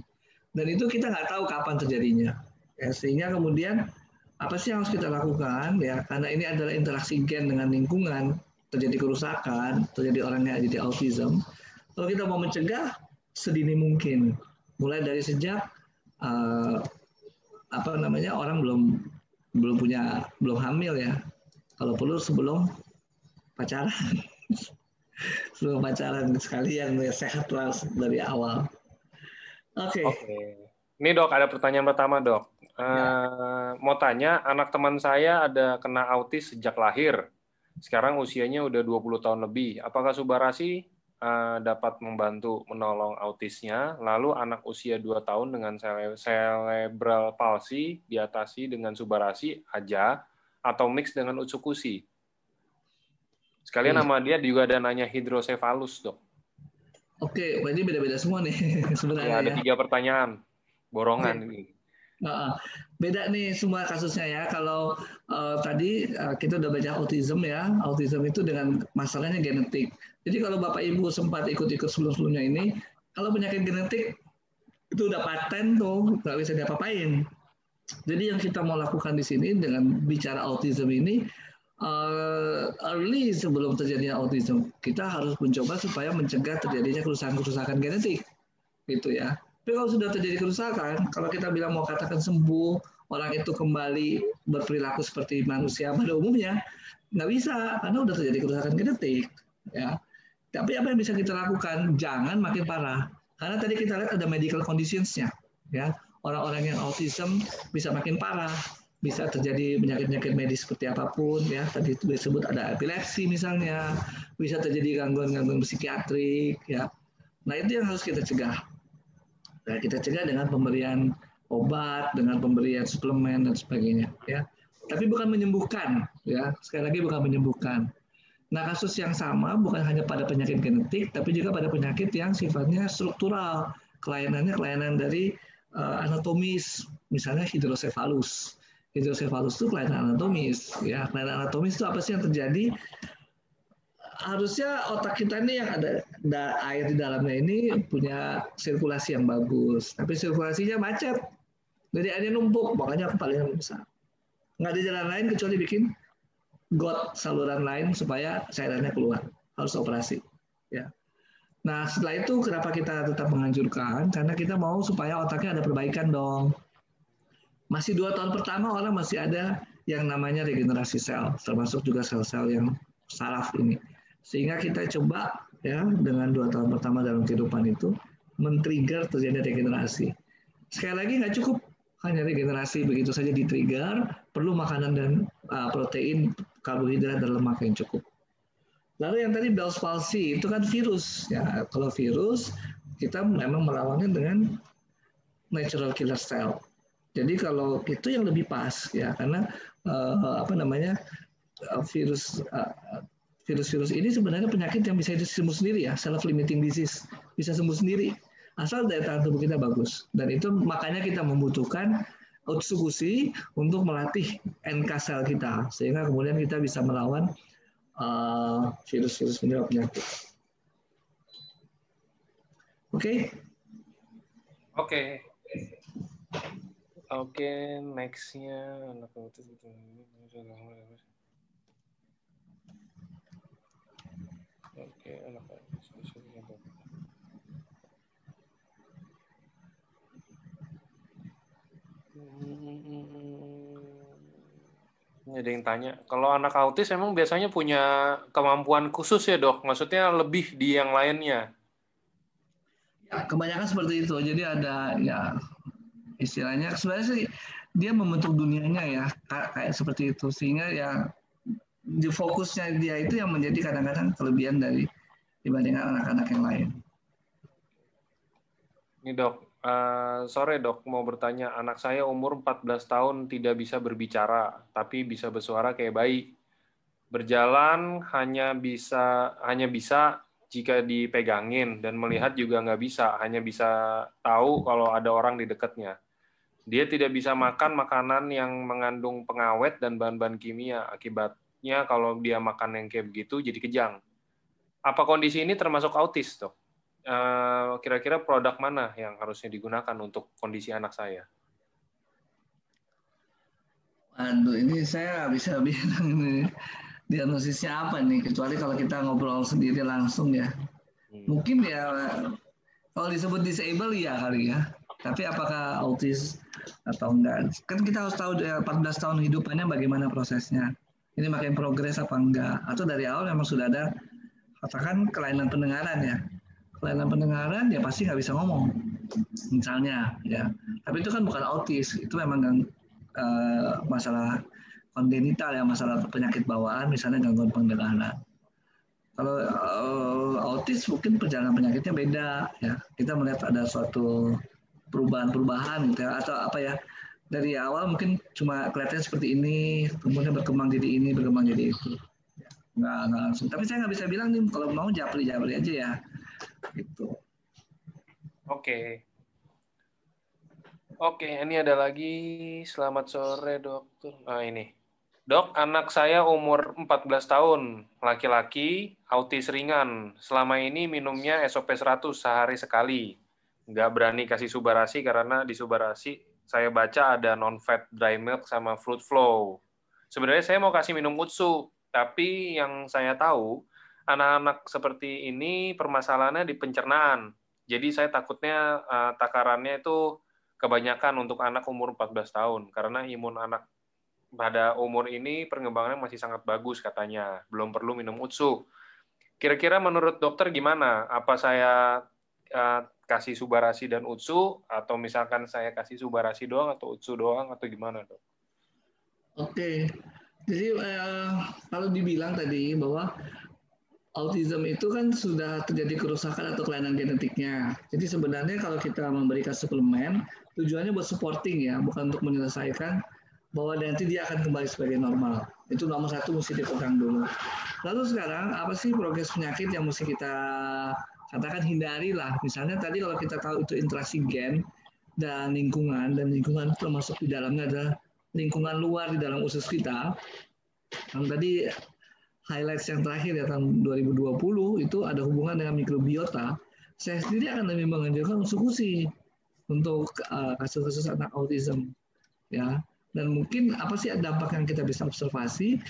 Dan itu kita nggak tahu kapan terjadinya. Ya, sehingga kemudian apa sih yang harus kita lakukan, ya, karena ini adalah interaksi gen dengan lingkungan, terjadi kerusakan, terjadi orangnya jadi autism. Kalau kita mau mencegah sedini mungkin, mulai dari sejak orang belum hamil, ya. Kalau perlu sebelum pacaran. Sebelum pacaran sekalian ya, sehat lah dari awal. Oke. Ini dok, ada pertanyaan pertama dok. Mau tanya, anak teman saya ada kena autis sejak lahir. Sekarang usianya udah 20 tahun lebih. Apakah Subarashi dapat membantu menolong autisnya? Lalu anak usia 2 tahun dengan cerebral palsy diatasi dengan Subarashi aja atau mix dengan Utsukushi? Sekalian nama dia juga ada nanya hidrosefalus, dok. Oke, ini beda-beda semua nih sebenarnya. Ya, ada 3 pertanyaan, borongan ini. Beda nih semua kasusnya ya. Kalau tadi kita udah baca autism ya, autism itu dengan masalahnya genetik. Jadi kalau Bapak Ibu sempat ikut-ikut sebelum-sebelumnya ini, kalau penyakit genetik itu udah paten tuh, nggak bisa diapa-apain. Jadi yang kita mau lakukan di sini dengan bicara autism ini, early sebelum terjadinya autism, kita harus mencoba supaya mencegah terjadinya kerusakan-kerusakan genetik, gitu ya. Tapi kalau sudah terjadi kerusakan, kalau kita bilang mau katakan sembuh, orang itu kembali berperilaku seperti manusia pada umumnya, nggak bisa, karena udah terjadi kerusakan genetik, ya. Tapi apa yang bisa kita lakukan? Jangan makin parah, karena tadi kita lihat ada medical conditions-nya, ya. Orang-orang yang autism bisa makin parah. Bisa terjadi penyakit-penyakit medis seperti apapun, ya. Tadi itu disebut ada epilepsi misalnya, bisa terjadi gangguan-gangguan psikiatrik, ya. Nah itu yang harus kita cegah. Nah, kita cegah dengan pemberian obat, dengan pemberian suplemen dan sebagainya, ya. Tapi bukan menyembuhkan, ya. Sekali lagi bukan menyembuhkan. Nah kasus yang sama bukan hanya pada penyakit genetik, tapi juga pada penyakit yang sifatnya struktural, kelainan dari anatomis, misalnya hidrosefalus. Hidrosefalus itu kelainan anatomis, ya. Kelainan anatomis itu apa sih yang terjadi? Harusnya otak kita ini yang ada air di dalamnya ini punya sirkulasi yang bagus, tapi sirkulasinya macet, jadi airnya numpuk, makanya kepalingan besar. Nggak ada jalan lain kecuali bikin got saluran lain supaya cairannya keluar, harus operasi. Ya. Nah setelah itu kenapa kita tetap menganjurkan? Karena kita mau supaya otaknya ada perbaikan dong. Masih 2 tahun pertama orang masih ada yang namanya regenerasi sel, termasuk juga sel-sel yang saraf ini. Sehingga kita coba ya dengan 2 tahun pertama dalam kehidupan itu men-trigger terjadi regenerasi. Sekali lagi nggak cukup hanya regenerasi begitu saja di-trigger, perlu makanan dan protein, karbohidrat dan lemak yang cukup. Lalu yang tadi Bell's palsy itu kan virus ya. Kalau virus kita memang melawannya dengan natural killer cell. Jadi kalau itu yang lebih pas ya karena virus ini sebenarnya penyakit yang bisa sembuh sendiri ya, self limiting disease, bisa sembuh sendiri asal daya tahan tubuh kita bagus. Dan itu makanya kita membutuhkan Otsugushi untuk melatih NK sel kita sehingga kemudian kita bisa melawan virus-virus penyakit. Oke? Oke, next-nya anak autis gitu. Oke, anak autis. Ini ada yang tanya, kalau anak autis emang biasanya punya kemampuan khusus ya dok? Maksudnya lebih di yang lainnya? Ya, kebanyakan seperti itu. Jadi ada ya istilahnya sebenarnya sih dia membentuk dunianya ya kayak seperti itu sehingga ya di fokusnya dia itu yang menjadi kadang-kadang kelebihan dari dibandingkan anak-anak yang lain. Ini dok, sore dok mau bertanya, anak saya umur 14 tahun tidak bisa berbicara tapi bisa bersuara kayak bayi. Berjalan hanya bisa jika dipegangin dan melihat juga nggak bisa, hanya bisa tahu kalau ada orang di dekatnya. Dia tidak bisa makan makanan yang mengandung pengawet dan bahan-bahan kimia. Akibatnya kalau dia makan yang kayak begitu jadi kejang. Apa kondisi ini termasuk autis, dok? Kira-kira produk mana yang harusnya digunakan untuk kondisi anak saya? Aduh, ini saya nggak bisa bilang ini diagnosisnya apa nih, kecuali kalau kita ngobrol sendiri langsung ya. Mungkin ya kalau disebut disable ya kali ya. Tapi apakah autis atau enggak? Kan kita harus tahu 14 tahun hidupannya bagaimana prosesnya. Ini makin progres apa enggak? Atau dari awal memang sudah ada katakan kelainan pendengaran ya. Kelainan pendengaran ya pasti nggak bisa ngomong. Misalnya ya. Tapi itu kan bukan autis. Itu memang masalah kongenital ya, masalah penyakit bawaan, misalnya gangguan pendengaran. Kalau autis mungkin perjalanan penyakitnya beda ya. Kita melihat ada suatu perubahan gitu ya, atau apa ya, dari awal mungkin cuma kelihatannya seperti ini, kemudian berkembang jadi ini, berkembang jadi itu. Nggak langsung. Tapi saya nggak bisa bilang nih, kalau mau japri aja ya. Gitu. Oke, ini ada lagi. Selamat sore, dokter. Ini. Dok, anak saya umur 14 tahun, laki-laki, autis ringan. Selama ini minumnya SOP 100 sehari sekali. Nggak berani kasih subarasi karena di subarasi saya baca ada non-fat dry milk sama fruit flow. Sebenarnya saya mau kasih minum utsu, tapi yang saya tahu, anak-anak seperti ini permasalahannya di pencernaan. Jadi saya takutnya takarannya itu kebanyakan untuk anak umur 14 tahun, karena imun anak pada umur ini perkembangannya masih sangat bagus katanya, belum perlu minum utsu. Kira-kira menurut dokter gimana? Apa saya kasih subarasi dan utsu, atau misalkan saya kasih subarasi doang atau utsu doang, atau gimana dok? Oke, jadi kalau dibilang tadi bahwa autism itu kan sudah terjadi kerusakan atau kelainan genetiknya. Jadi sebenarnya kalau kita memberikan suplemen, tujuannya buat supporting ya, bukan untuk menyelesaikan bahwa nanti dia akan kembali sebagai normal. Itu nomor satu mesti dipegang dulu. Lalu sekarang apa sih progres penyakit yang mesti kita katakan hindari lah. Misalnya tadi kalau kita tahu itu interaksi gen dan lingkungan termasuk di dalamnya adalah lingkungan luar di dalam usus kita. Yang tadi highlights yang terakhir ya tahun 2020 itu ada hubungan dengan mikrobiota. Saya sendiri akan lebih menganjurkan Otsugushi untuk kasus-kasus anak autism ya. Dan mungkin apa sih dampak yang kita bisa observasi?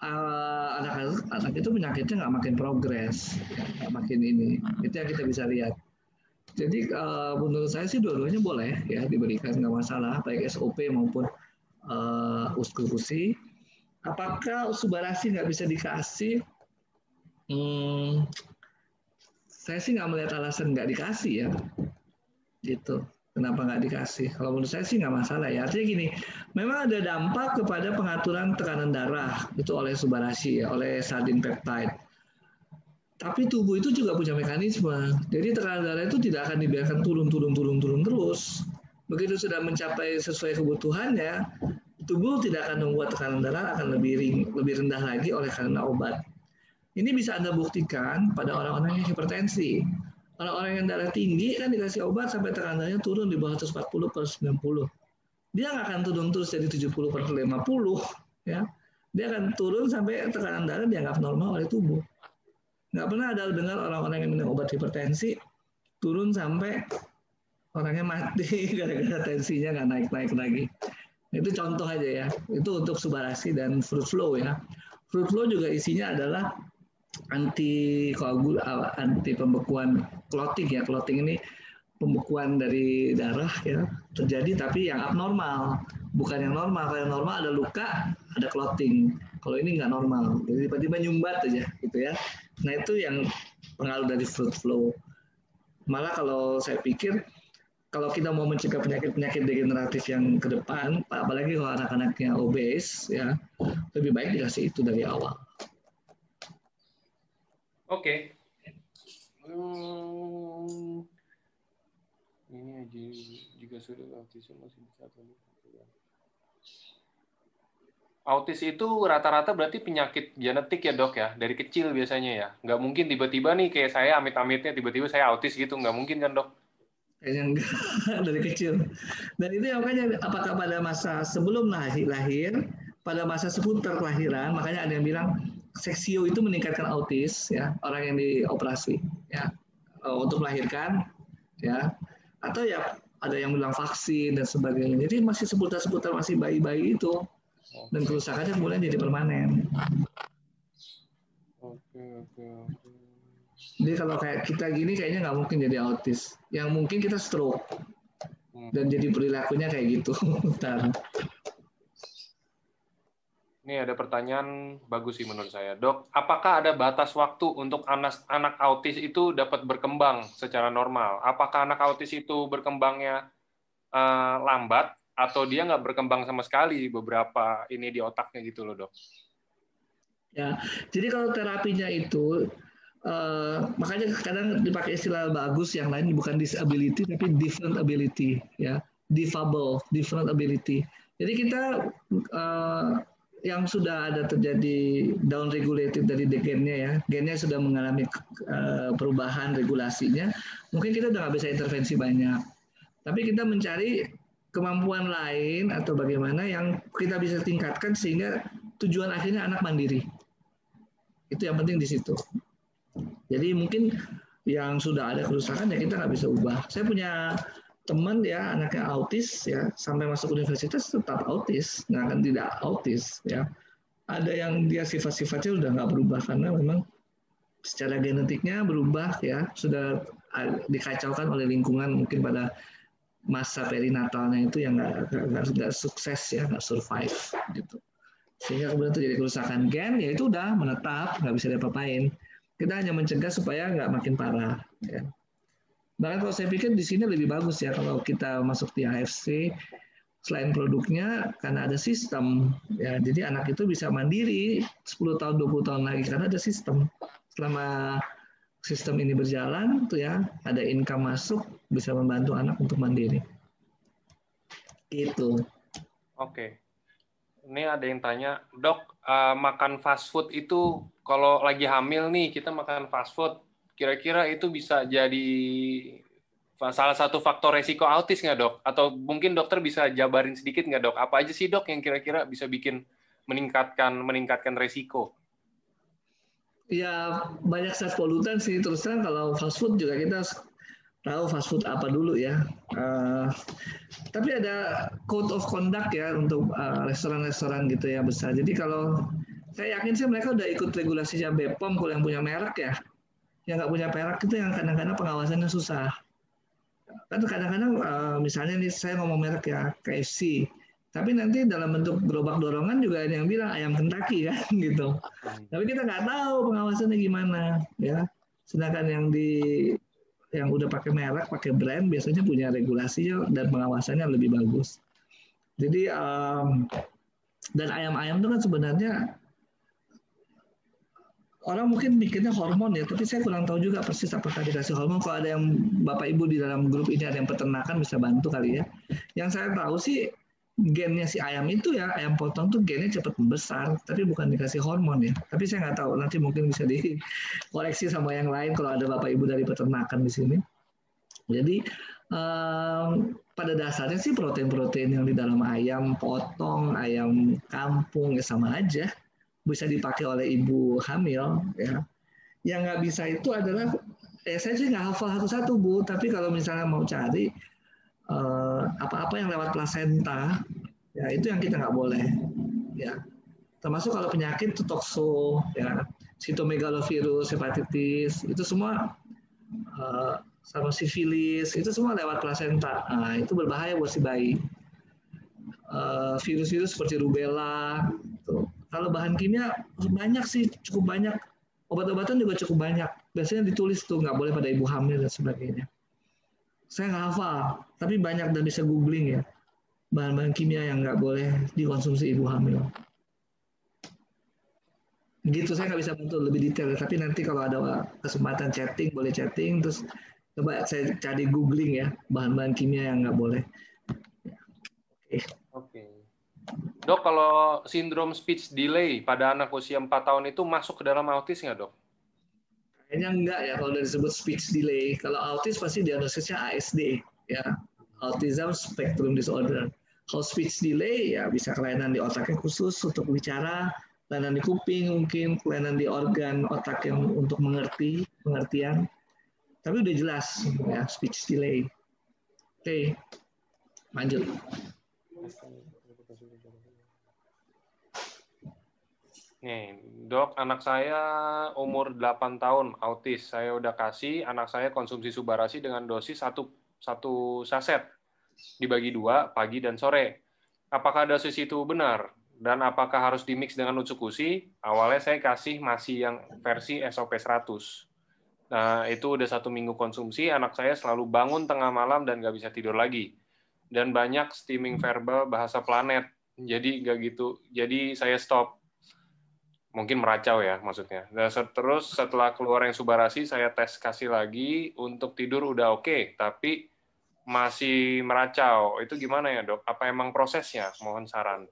anak itu penyakitnya nggak makin progres, nggak makin ini. Itu yang kita bisa lihat. Jadi menurut saya sih dua-duanya boleh ya diberikan, nggak masalah, baik SOP maupun usklusi. Apakah subarasi nggak bisa dikasih? Saya sih nggak melihat alasan nggak dikasih ya, gitu. Kenapa nggak dikasih? Kalau menurut saya sih nggak masalah ya. Artinya gini, memang ada dampak kepada pengaturan tekanan darah itu oleh subarasi ya, oleh sardin peptide. Tapi tubuh itu juga punya mekanisme. Jadi tekanan darah itu tidak akan dibiarkan turun terus. Begitu sudah mencapai sesuai kebutuhannya, tubuh tidak akan membuat tekanan darah akan lebih rendah lagi oleh karena obat. Ini bisa Anda buktikan pada orang-orang yang hipertensi. Orang-orang yang darah tinggi kan dikasih obat sampai tekanan darahnya turun di bawah 140/90. Dia nggak akan turun terus jadi 70/50, ya. Dia akan turun sampai tekanan darah dianggap normal oleh tubuh. Nggak pernah ada dengar orang-orang yang minum obat hipertensi turun sampai orangnya mati gara-gara tensinya nggak naik-naik lagi. Itu contoh aja ya. Itu untuk subarasi dan fruit flow ya. Fruit flow juga isinya adalah anti pembekuan clotting ya. Clotting ini pembekuan dari darah ya terjadi tapi yang abnormal, bukan yang normal. Kalau yang normal ada luka, ada clotting. Kalau ini nggak normal, jadi tiba-tiba nyumbat aja gitu ya. Nah itu yang pengaruh dari fruit flow. Malah kalau saya pikir kalau kita mau mencegah penyakit-penyakit degeneratif yang ke depan, apalagi kalau anak-anaknya obes ya, lebih baik dikasih itu dari awal. Oke. Ini aja juga sudah autisme masih bisa. Autis itu rata-rata berarti penyakit genetik ya dok ya, dari kecil biasanya ya. Nggak mungkin tiba-tiba nih kayak saya amit-amitnya tiba-tiba saya autis gitu, nggak mungkin kan dok? Kayaknya enggak dari kecil. Dan itu yang makanya apakah pada masa sebelum lahir, pada masa seputar kelahiran, makanya ada yang bilang seksio itu meningkatkan autis ya, orang yang dioperasi ya untuk melahirkan ya, atau ya ada yang bilang vaksin dan sebagainya. Jadi masih seputar masih bayi-bayi itu. Dan kerusakannya kemudian jadi permanen. Oke. Jadi kalau kayak kita gini kayaknya nggak mungkin jadi autis. Yang mungkin kita stroke. Dan jadi perilakunya kayak gitu. Bentar. Ini ada pertanyaan bagus sih menurut saya. Dok, apakah ada batas waktu untuk anak autis itu dapat berkembang secara normal? Apakah anak autis itu berkembangnya lambat atau dia nggak berkembang sama sekali beberapa ini di otaknya gitu loh dok? Ya, jadi kalau terapinya itu makanya kadang dipakai istilah bagus yang lain bukan disability tapi different ability ya, difabel, different ability. Jadi kita yang sudah ada terjadi down regulated dari gennya ya, gennya sudah mengalami perubahan regulasinya, mungkin kita udah nggak bisa intervensi banyak. Tapi kita mencari kemampuan lain atau bagaimana yang kita bisa tingkatkan sehingga tujuan akhirnya anak mandiri. Itu yang penting di situ. Jadi mungkin yang sudah ada kerusakan ya kita nggak bisa ubah. Saya punya teman ya anaknya autis ya sampai masuk universitas tetap autis, nggak akan tidak autis ya. Ada yang dia sifat-sifatnya udah nggak berubah karena memang secara genetiknya berubah ya, sudah dikacaukan oleh lingkungan mungkin pada masa perinatalnya itu yang nggak sukses ya, nggak survive gitu, sehingga kemudian terjadi kerusakan gen ya itu udah menetap nggak bisa diapa-apain. Kita hanya mencegah supaya nggak makin parah ya. Bahkan kalau saya pikir di sini lebih bagus ya kalau kita masuk di AFC selain produknya karena ada sistem ya, jadi anak itu bisa mandiri 10 tahun 20 tahun lagi karena ada sistem. Selama sistem ini berjalan tuh ya, ada income masuk bisa membantu anak untuk mandiri. Itu. Oke. Ini ada yang tanya, dok, makan fast food itu kalau lagi hamil nih kita makan fast food, kira-kira itu bisa jadi salah satu faktor resiko autis nggak dok? Atau mungkin dokter bisa jabarin sedikit nggak dok? Apa aja sih dok yang kira-kira bisa bikin meningkatkan resiko? Ya banyak zat polutan sih, terus terang kalau fast food juga kita tahu fast food apa dulu ya. Tapi ada code of conduct ya untuk restoran-restoran gitu ya besar. Jadi kalau Saya yakin sih mereka udah ikut regulasinya BPOM kalau yang punya merek ya. Yang nggak punya merek itu yang kadang-kadang pengawasannya susah. Kan kadang-kadang misalnya nih saya ngomong merek ya KFC, tapi nanti dalam bentuk gerobak dorongan juga ada yang bilang ayam Kentucky kan gitu. Tapi kita nggak tahu pengawasannya gimana ya. Sedangkan yang udah pakai merek, pakai brand biasanya punya regulasinya dan pengawasannya lebih bagus. Jadi dan ayam-ayam itu kan sebenarnya orang mungkin mikirnya hormon ya, tapi saya kurang tahu juga persis apakah dikasih hormon. Kalau ada yang Bapak Ibu di dalam grup ini ada yang peternakan bisa bantu kali ya. Yang saya tahu sih gennya si ayam itu ya, ayam potong tuh gennya cepat membesar, tapi bukan dikasih hormon ya. Tapi saya nggak tahu, nanti mungkin bisa dikoreksi sama yang lain kalau ada Bapak Ibu dari peternakan di sini. Jadi pada dasarnya sih protein-protein yang di dalam ayam potong, ayam kampung ya sama aja, bisa dipakai oleh ibu hamil ya. Yang nggak bisa itu adalah saya sih nggak hafal satu-satu Bu, tapi kalau misalnya mau cari apa-apa yang lewat plasenta ya itu yang kita nggak boleh ya. Termasuk kalau penyakit itu tokso ya, sitomegalovirus, hepatitis itu semua sama sifilis itu semua lewat plasenta. Nah, itu berbahaya buat si bayi. Virus-virus seperti rubella. Tuh. Kalau bahan kimia banyak sih, cukup banyak. Obat-obatan juga cukup banyak. Biasanya ditulis tuh nggak boleh pada ibu hamil dan sebagainya. Saya nggak hafal, tapi banyak dan bisa googling ya. Bahan-bahan kimia yang nggak boleh dikonsumsi ibu hamil. Gitu saya nggak bisa bantu lebih detail, tapi nanti kalau ada kesempatan chatting boleh chatting, terus coba saya cari googling ya bahan-bahan kimia yang nggak boleh. Oke. Dok, kalau sindrom speech delay pada anak usia 4 tahun itu masuk ke dalam autis nggak, Dok? Kayaknya enggak ya kalau udah disebut speech delay. Kalau autis pasti diagnosisnya ASD ya, Autism Spectrum Disorder. Kalau speech delay ya bisa kelainan di otaknya khusus untuk bicara, kelainan di kuping mungkin, kelainan di organ otak yang untuk pengertian. Tapi udah jelas ya speech delay. Oke, lanjut. Nih, Dok, anak saya umur 8 tahun, autis. Saya udah kasih anak saya konsumsi Subarasi dengan dosis satu saset, dibagi 2, pagi dan sore. Apakah dosis itu benar? Dan apakah harus dimix dengan Utsukushi? Awalnya saya kasih masih yang versi SOP 100. Nah, itu udah 1 minggu konsumsi, anak saya selalu bangun tengah malam dan nggak bisa tidur lagi. Dan banyak steaming verbal bahasa planet. Jadi nggak gitu. Jadi saya stop. Mungkin meracau ya maksudnya. Dan terus setelah keluar yang Subarasi, saya tes kasih lagi, untuk tidur udah oke, tapi masih meracau. Itu gimana ya, Dok? Apa emang prosesnya? Mohon saran.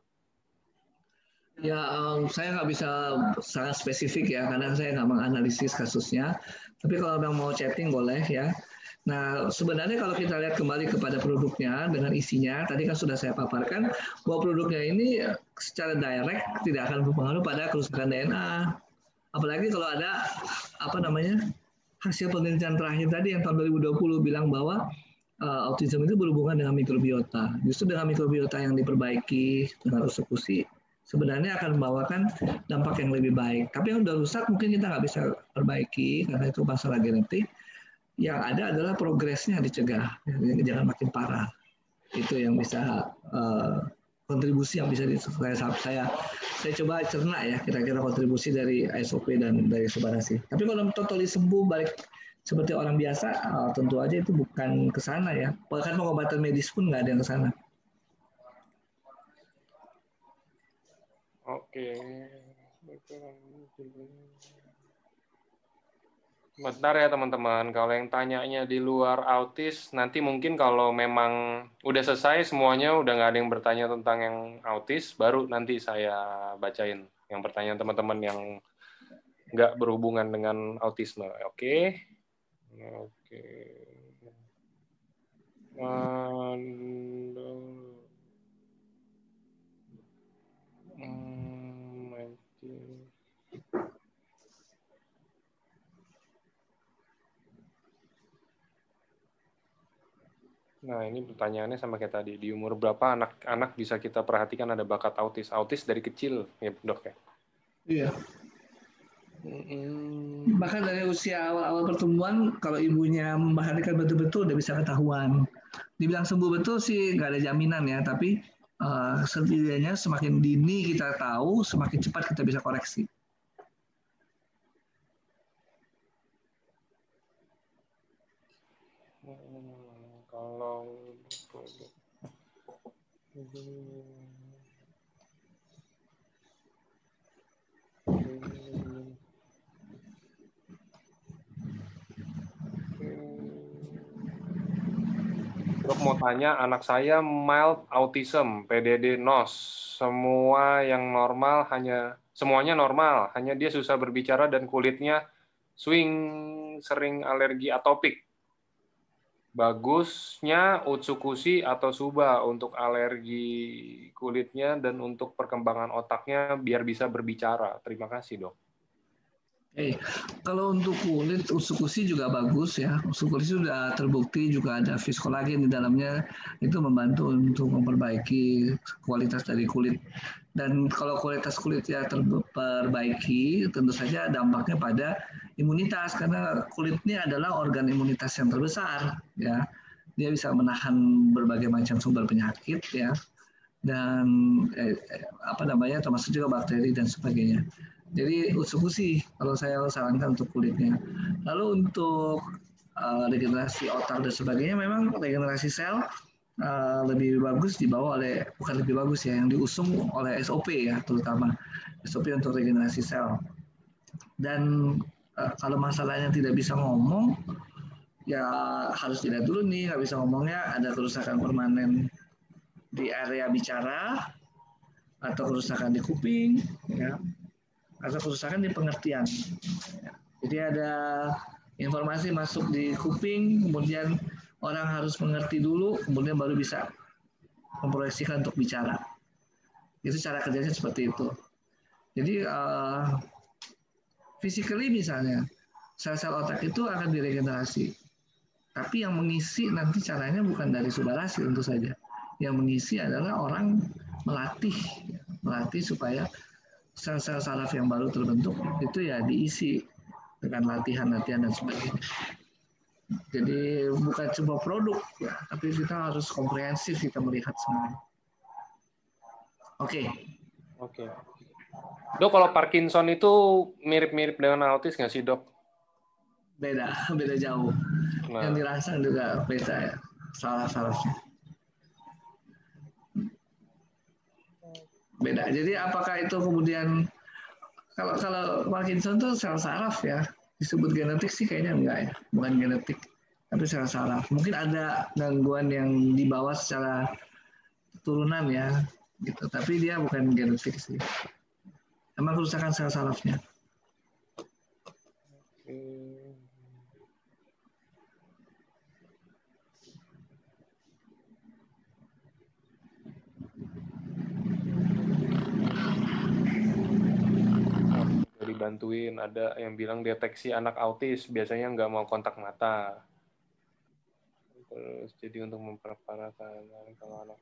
Ya, saya nggak bisa sangat spesifik ya, karena saya nggak menganalisis kasusnya. Tapi kalau memang mau chatting boleh ya. Nah, sebenarnya kalau kita lihat kembali kepada produknya dengan isinya, tadi kan sudah saya paparkan bahwa produknya ini secara direct tidak akan berpengaruh pada kerusakan DNA. Apalagi kalau ada hasil penelitian terakhir tadi yang tahun 2020 bilang bahwa autism itu berhubungan dengan mikrobiota. Justru dengan mikrobiota yang diperbaiki dengan Utsukushi sebenarnya akan membawakan dampak yang lebih baik. Tapi yang udah rusak mungkin kita nggak bisa perbaiki karena itu masalah genetik. Yang ada adalah progresnya dicegah, jangan makin parah. Itu yang bisa kontribusi yang bisa saya coba cerna ya kira-kira kontribusi dari SOP dan dari Subarasi. Tapi kalau totally sembuh balik seperti orang biasa, tentu aja itu bukan ke sana ya. Bahkan pengobatan medis pun nggak ada yang ke sana. Oke. Bentar ya teman-teman, kalau yang tanyanya di luar autis, nanti mungkin kalau memang udah selesai semuanya, udah nggak ada yang bertanya tentang yang autis, baru nanti saya bacain yang pertanyaan teman-teman yang nggak berhubungan dengan autisme. Oke? Oke. Nah, ini pertanyaannya sama kayak tadi. Di umur berapa anak-anak bisa kita perhatikan ada bakat autis? Autis dari kecil, ya dok ya? Iya. Bahkan dari usia awal-awal pertumbuhan, kalau ibunya memperhatikan betul-betul udah bisa ketahuan. Dibilang sembuh betul sih nggak ada jaminan ya, tapi setidaknya semakin dini kita tahu, semakin cepat kita bisa koreksi. Kalau Dok mau tanya, anak saya mild autism, PDD NOS, semuanya normal, hanya dia susah berbicara dan kulitnya swing, sering alergi atopik. Bagusnya Utsukushi atau Suba untuk alergi kulitnya dan untuk perkembangan otaknya biar bisa berbicara. Terima kasih, Dok. Kalau untuk kulit, Utsukushi juga bagus ya. Utsukushi sudah terbukti juga ada viskolagen di dalamnya, itu membantu untuk memperbaiki kualitas dari kulit. Dan kalau kualitas kulitnya terperbaiki, tentu saja dampaknya pada imunitas, karena kulit ini adalah organ imunitas yang terbesar ya. Dia bisa menahan berbagai macam sumber penyakit ya, dan termasuk juga bakteri dan sebagainya. Jadi Utsukushi kalau saya sarankan untuk kulitnya. Lalu untuk regenerasi otak dan sebagainya, memang regenerasi sel lebih bagus dibawa oleh, bukan lebih bagus ya, yang diusung oleh SOP ya, terutama SOP untuk regenerasi sel. Dan kalau masalahnya tidak bisa ngomong, ya harus dilihat dulu nih, nggak bisa ngomongnya ada kerusakan permanen di area bicara, atau kerusakan di kuping, ya, atau kerusakan di pengertian. Jadi ada informasi masuk di kuping, kemudian orang harus mengerti dulu, kemudian baru bisa memproyeksikan untuk bicara. Itu cara kerjanya seperti itu. Jadi physically misalnya, sel-sel otak itu akan diregenerasi. Tapi yang mengisi nanti caranya bukan dari Subarashi tentu saja. Yang mengisi adalah orang melatih supaya sel-sel saraf yang baru terbentuk itu ya diisi dengan latihan-latihan dan sebagainya. Jadi bukan cuma produk ya, tapi kita harus komprehensif kita melihat semuanya. Oke. Dok, kalau Parkinson itu mirip-mirip dengan autis nggak sih, Dok? Beda jauh. Yang dirasakan juga beda ya, saraf-sarafnya. Beda. Jadi apakah itu kemudian kalau Parkinson itu sel saraf ya, disebut genetik sih kayaknya enggak ya, bukan genetik, tapi sel saraf. Mungkin ada gangguan yang dibawa secara turunan ya, gitu. Tapi dia bukan genetik sih. Emang kerusakan sel sarafnya. Dibantuin, ada yang bilang deteksi anak autis biasanya nggak mau kontak mata, terus jadi untuk memperparah kalau anak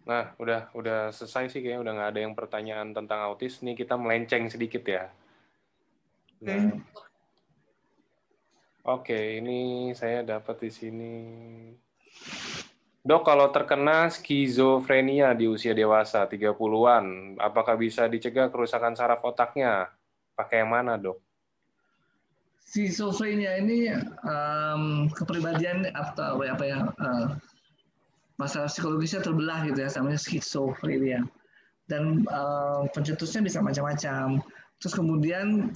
Nah, udah selesai sih kayaknya, udah nggak ada yang pertanyaan tentang autis. Nih kita melenceng sedikit ya. Nah, Oke, ini saya dapat di sini. Dok, kalau terkena skizofrenia di usia dewasa 30-an, apakah bisa dicegah kerusakan saraf otaknya? Pakai yang mana, Dok? Skizofrenia ini kepribadian atau masalah psikologisnya terbelah gitu ya, namanya skizofrenia. Dan pencetusnya bisa macam-macam. Terus kemudian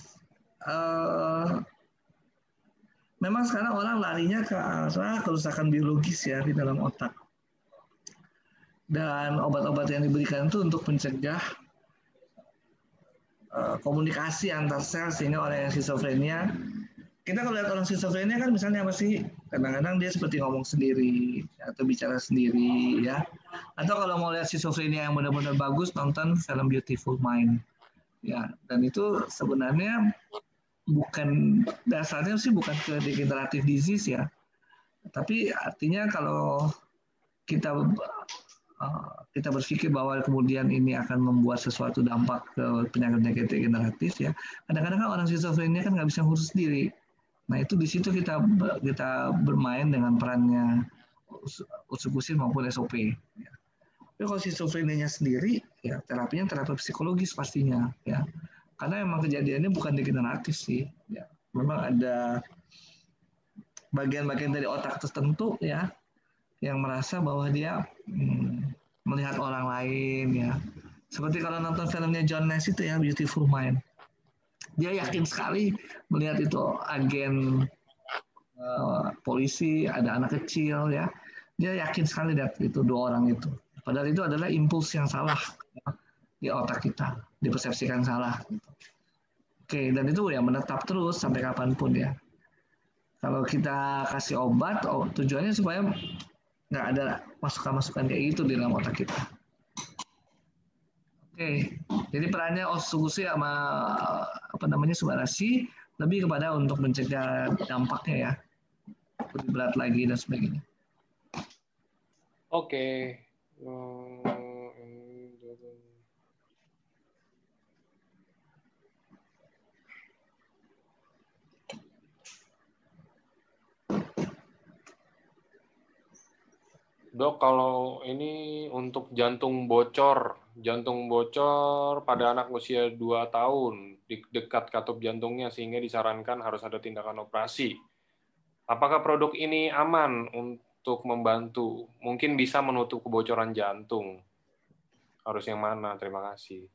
memang sekarang orang larinya ke arah kerusakan biologis ya di dalam otak. Dan obat-obat yang diberikan itu untuk mencegah komunikasi antar sel, sehingga orang yang skizofrenia, kita kalau lihat orang skizofrenia kan misalnya apa sih, kadang-kadang dia seperti ngomong sendiri atau bicara sendiri ya. Atau kalau mau lihat skizofrenia yang benar-benar bagus, nonton film Beautiful Mind ya. Dan itu sebenarnya bukan dasarnya sih bukan ke degenerative disease ya, tapi artinya kalau kita kita berpikir bahwa kemudian ini akan membuat sesuatu dampak ke penyakit-penyakit degeneratif ya. Kadang-kadang kan orang skizofrenia kan nggak bisa ngurus sendiri. Nah itu di situ kita bermain dengan perannya usukusin maupun SOP. Ya. Tapi kalau skizofrenia sendiri ya terapinya terapi psikologis pastinya ya. Karena memang kejadiannya bukan degeneratif sih. Ya. Memang ada bagian-bagian dari otak tertentu ya yang merasa bahwa dia melihat orang lain ya. Seperti kalau nonton filmnya John Nash itu ya, Beautiful Mind. Dia yakin sekali melihat itu agen polisi, ada anak kecil ya. Dia yakin sekali lihat itu dua orang itu. Padahal itu adalah impuls yang salah ya, di otak kita, dipersepsikan salah. Gitu. Oke, dan itu ya menetap terus sampai kapanpun ya. Kalau kita kasih obat, tujuannya supaya nggak ada masukan-masukan kayak gitu di dalam otak kita. Oke, jadi perannya osukusi sama subarasi lebih kepada untuk mencegah dampaknya ya, lebih berat lagi dan sebagainya. Oke. Dok, kalau ini untuk jantung bocor pada anak usia 2 tahun di dekat katup jantungnya sehingga disarankan harus ada tindakan operasi. Apakah produk ini aman untuk membantu? Mungkin bisa menutup kebocoran jantung. Harus yang mana? Terima kasih.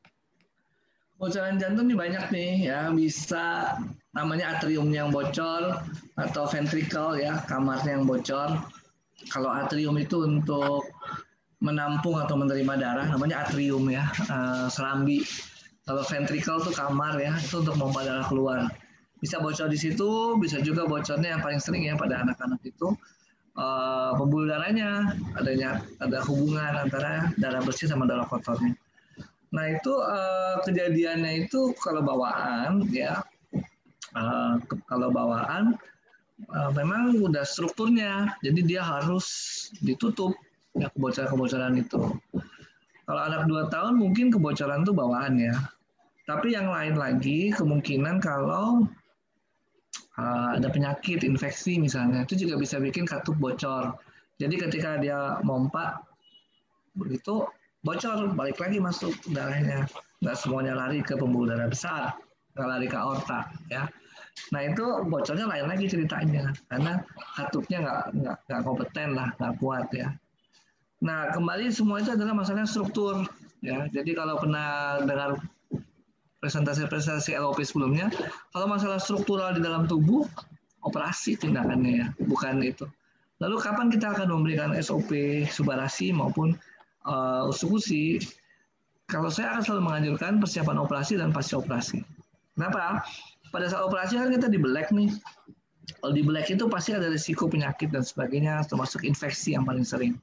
Bocoran jantung ini banyak nih ya, bisa namanya atrium yang bocor atau ventricle ya, kamarnya yang bocor. Kalau atrium itu untuk menampung atau menerima darah, namanya atrium ya, serambi. Kalau ventricle itu kamar ya, itu untuk memompa darah keluar. Bisa bocor di situ, bisa juga bocornya yang paling sering ya pada anak-anak itu pembuluh darahnya, ada hubungan antara darah bersih sama darah kotornya. Nah itu kejadiannya itu kalau bawaan ya, kalau bawaan memang udah strukturnya, jadi dia harus ditutup ya kebocoran-kebocoran itu. Kalau anak 2 tahun mungkin kebocoran itu bawaan ya. Tapi yang lain lagi kemungkinan kalau ada penyakit infeksi misalnya itu juga bisa bikin katup bocor. Jadi ketika dia mompa begitu bocor balik lagi masuk darahnya. Nggak semuanya lari ke pembuluh darah besar, nggak lari ke aorta ya. Nah itu bocornya lain lagi ceritanya karena katupnya nggak kompeten lah, nggak kuat ya. Nah kembali semua itu adalah masalah struktur ya. Jadi kalau pernah dengar presentasi LOP sebelumnya, kalau masalah struktural di dalam tubuh operasi tindakannya ya, bukan itu. Lalu kapan kita akan memberikan SOP subarasi maupun usukusi? Kalau saya akan selalu menganjurkan persiapan operasi dan pasca operasi. Kenapa? Pada saat operasi kan kita dibelek nih. Kalau dibelek itu pasti ada risiko penyakit dan sebagainya, termasuk infeksi yang paling sering.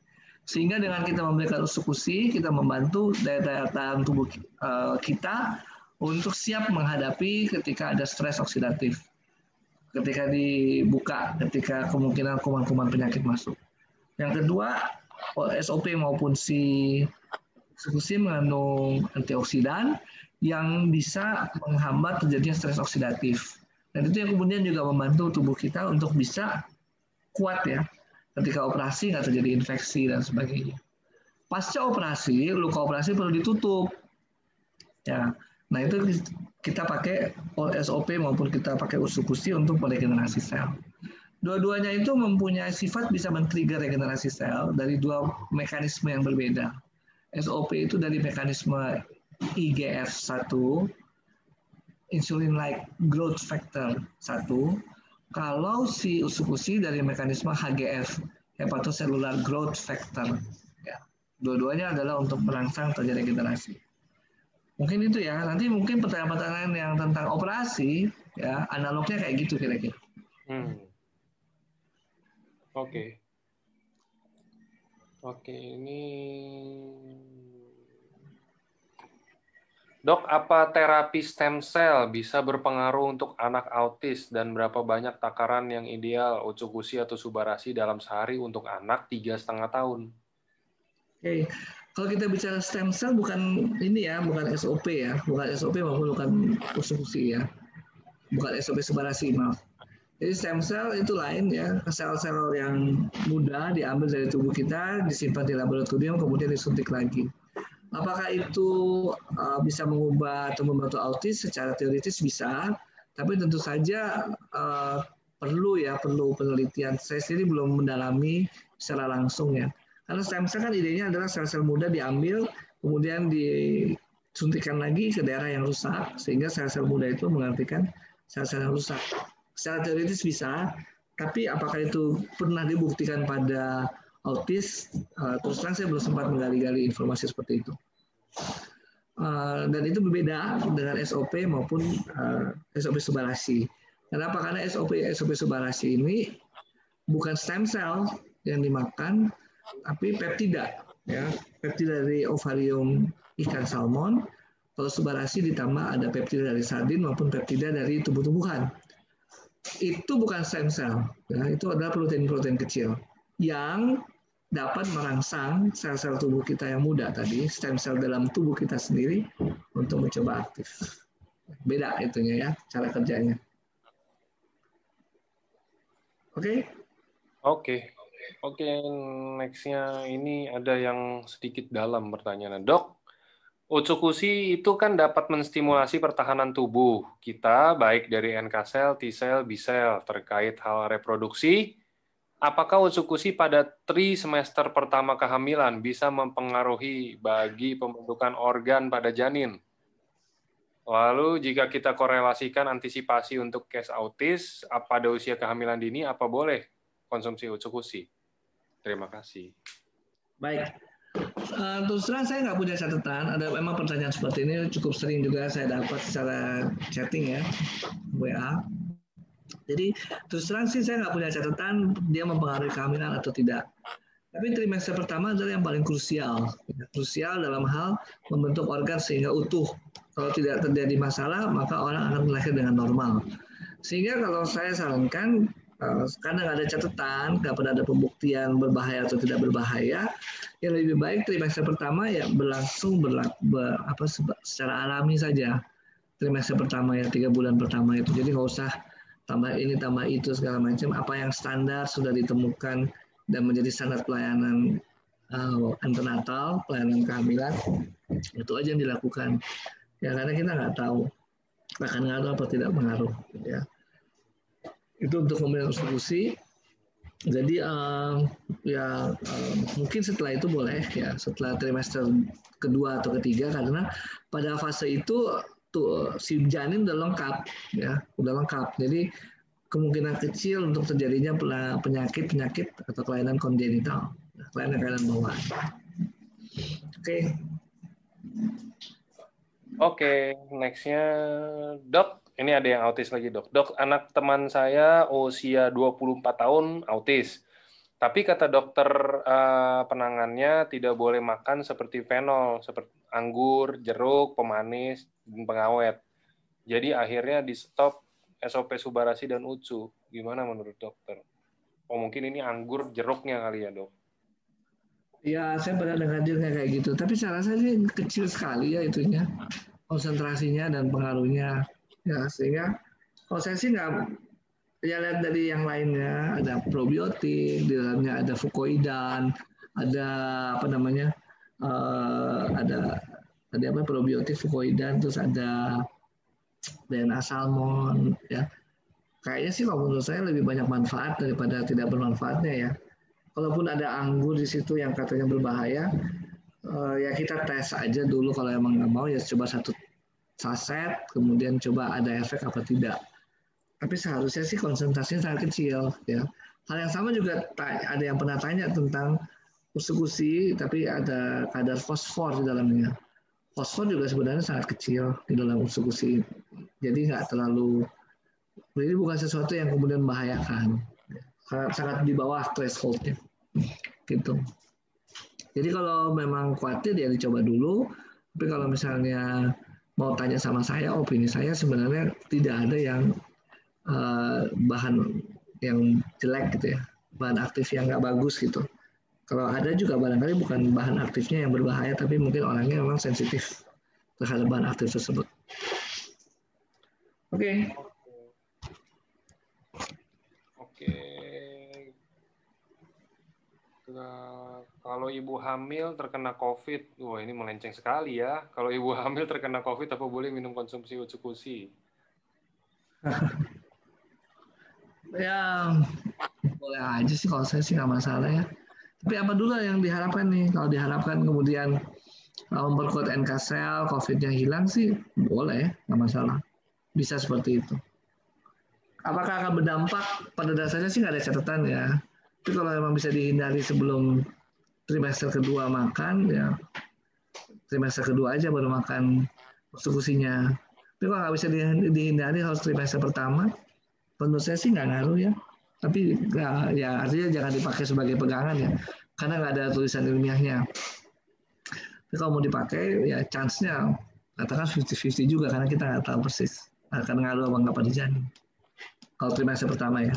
Sehingga dengan kita memberikan usukusi, kita membantu daya tahan tubuh kita untuk siap menghadapi ketika ada stres oksidatif. Ketika dibuka, ketika kemungkinan kuman-kuman penyakit masuk. Yang kedua, SOP maupun si usukusi mengandung antioksidan yang bisa menghambat terjadinya stres oksidatif. Dan itu yang kemudian juga membantu tubuh kita untuk bisa kuat ya. Ketika operasi nggak terjadi infeksi dan sebagainya. Pasca operasi, luka operasi perlu ditutup. Ya, nah itu kita pakai SOP maupun kita pakai usukusi untuk meregenerasi sel. Dua-duanya itu mempunyai sifat bisa men-trigger regenerasi sel dari dua mekanisme yang berbeda. SOP itu dari mekanisme IGF-1, insulin-like growth factor 1. Kalau si usukusi dari mekanisme HGF, hepatocellular growth factor. Ya. Dua-duanya adalah untuk merangsang terjadi regenerasi. Mungkin itu ya. Nanti mungkin pertanyaan-pertanyaan yang tentang operasi, ya analognya kayak gitu kira-kira. Oke. Oke, ini Dok, apa terapi stem cell bisa berpengaruh untuk anak autis dan berapa banyak takaran yang ideal Otsukushi atau Subarashii dalam sehari untuk anak 3,5 tahun? Oke, kalau kita bicara stem cell bukan ini ya, bukan SOP ya, bukan SOP maupun bukan Otsukushi ya, bukan SOP Subarashii, maaf. Jadi stem cell itu lain ya, sel-sel yang mudah diambil dari tubuh kita, disimpan di laboratorium, kemudian disuntik lagi. Apakah itu bisa mengubah atau membantu autis? Secara teoritis bisa, tapi tentu saja perlu penelitian. Saya sendiri belum mendalami secara langsung ya. Karena stem cell kan idenya adalah sel-sel muda diambil, kemudian disuntikkan lagi ke daerah yang rusak, sehingga sel-sel muda itu menggantikan sel-sel yang rusak. Secara teoritis bisa, tapi apakah itu pernah dibuktikan pada autis, terus terang saya belum sempat menggali-gali informasi seperti itu. Dan itu berbeda dengan SOP maupun SOP Subarashii. Kenapa? Karena SOP Subarashii ini bukan stem cell yang dimakan, tapi peptida, ya, peptida dari ovarium ikan salmon. Kalau Subarashii ditambah ada peptida dari sardin maupun peptida dari tumbuh-tumbuhan. Itu bukan stem cell, ya, itu adalah protein-protein kecil yang dapat merangsang sel-sel tubuh kita yang muda tadi, stem cell dalam tubuh kita sendiri untuk mencoba aktif. Beda itunya ya, cara kerjanya. Oke? Oke, next-nya ini ada yang sedikit dalam pertanyaan. Dok, Otsukushi itu kan dapat menstimulasi pertahanan tubuh kita, baik dari NK cell, T cell, B cell, terkait hal reproduksi. Apakah Otsukushi pada semester pertama kehamilan bisa mempengaruhi bagi pembentukan organ pada janin? Lalu jika kita korelasikan antisipasi untuk case autis pada usia kehamilan dini, apa boleh konsumsi Otsukushi? Terima kasih. Baik. Terus terang saya nggak punya catatan. Ada memang pertanyaan seperti ini cukup sering juga saya dapat secara chatting ya, WA. Jadi terus terang sih saya nggak punya catatan dia mempengaruhi kehamilan atau tidak. Tapi trimester pertama adalah yang paling krusial. Krusial dalam hal membentuk organ sehingga utuh. Kalau tidak terjadi masalah, maka orang akan lahir dengan normal. Sehingga kalau saya sarankan, karena nggak ada catatan, nggak pernah ada pembuktian berbahaya atau tidak berbahaya, yang lebih baik trimester pertama ya berlangsung secara alami saja. Trimester pertama ya 3 bulan pertama itu. Jadi nggak usah tambah ini tambah itu segala macam, apa yang standar sudah ditemukan dan menjadi standar pelayanan antenatal, pelayanan kehamilan, itu aja yang dilakukan ya, karena kita nggak tahu akan ngaruh atau tidak mengaruh ya. Itu untuk pemberian Otsukushi. Jadi mungkin setelah itu boleh ya, setelah trimester kedua atau ketiga, karena pada fase itu si janin udah lengkap ya, udah lengkap. Jadi kemungkinan kecil untuk terjadinya penyakit atau kelainan kongenital, kelainan bawaan. Oke, next-nya Dok. Ini ada yang autis lagi, Dok. Dok, anak teman saya usia 24 tahun autis. Tapi kata dokter penangannya tidak boleh makan seperti fenol, seperti anggur, jeruk, pemanis, dan pengawet. Jadi akhirnya di stop SOP Subarashii dan Utsu. Gimana menurut dokter? Oh, mungkin ini anggur jeruknya kali ya, Dok? Ya, saya pernah dengar juga kayak gitu. Tapi saya rasa ini kecil sekali ya itunya, konsentrasinya dan pengaruhnya. Ya, sehingga kalau saya sih nggak, ya lihat dari yang lainnya, ada probiotik, di dalamnya ada fukoidan, ada ada probiotik fukoidan, terus ada DNA salmon ya. Kayaknya sih kalau menurut saya lebih banyak manfaat daripada tidak bermanfaatnya ya. Kalaupun ada anggur di situ yang katanya berbahaya, ya kita tes aja dulu, kalau emang nggak mau ya coba 1 saset, kemudian coba ada efek apa tidak. Tapi seharusnya sih konsentrasinya sangat kecil ya. Hal yang sama juga ada yang pernah tanya tentang Otsukushi, tapi ada kadar fosfor di dalamnya. Fosfor juga sebenarnya sangat kecil di dalam Otsukushi. Jadi nggak terlalu, ini bukan sesuatu yang kemudian membahayakan. Sangat di bawah threshold-nya. Gitu. Jadi kalau memang khawatir ya dicoba dulu. Tapi kalau misalnya mau tanya sama saya, opini saya sebenarnya tidak ada yang bahan yang jelek gitu ya, bahan aktif yang nggak bagus gitu. Kalau ada juga barangkali bukan bahan aktifnya yang berbahaya, tapi mungkin orangnya memang sensitif terhadap bahan aktif tersebut. Oke. Oke. Kalau ibu hamil terkena COVID, wah ini melenceng sekali ya. Kalau ibu hamil terkena COVID, apa boleh minum konsumsi utsuk-usi? Ya boleh aja sih, kalau saya sih nggak masalah ya. Tapi apa dulu yang diharapkan nih? Kalau diharapkan kemudian memperkuat NK sel, COVID-nya hilang sih boleh, nggak masalah. Bisa seperti itu. Apakah akan berdampak? Pada dasarnya sih nggak ada catatan ya. Tapi kalau memang bisa dihindari sebelum trimester kedua makan, ya trimester kedua aja baru makan utsuk-usinya. Tapi kalau nggak bisa dihindari harus trimester pertama, menurut saya sih nggak ngaruh ya. Tapi ya artinya jangan dipakai sebagai pegangan ya, karena nggak ada tulisan ilmiahnya. Tapi kalau mau dipakai ya chance-nya katakan 50-50 juga, karena kita nggak tahu persis akan ngaruh apa nggak pada janin. Kalau trimester pertama ya.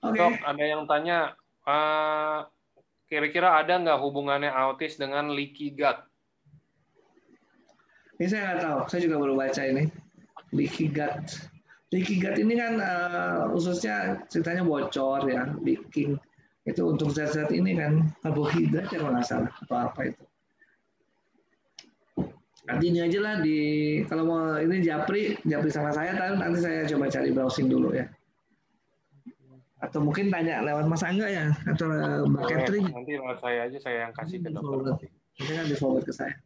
Oke. Dok, ada yang tanya, kira-kira ada nggak hubungannya autis dengan leaky gut? Ini saya nggak tahu, saya juga baru baca ini. Leaky gut. Leaky gut ini kan khususnya ceritanya bocor ya, leaking. Itu untuk zat-zat ini kan karbohidrat ya kalau nggak salah, atau apa itu. Nanti ini aja lah kalau mau ini Japri sama saya, nanti saya coba cari browsing dulu ya. Atau mungkin tanya lewat Mas Angga ya, atau Mbak Catherine. Nanti lewat saya aja, saya yang kasih ke dokter. Nanti kan di forward ke saya.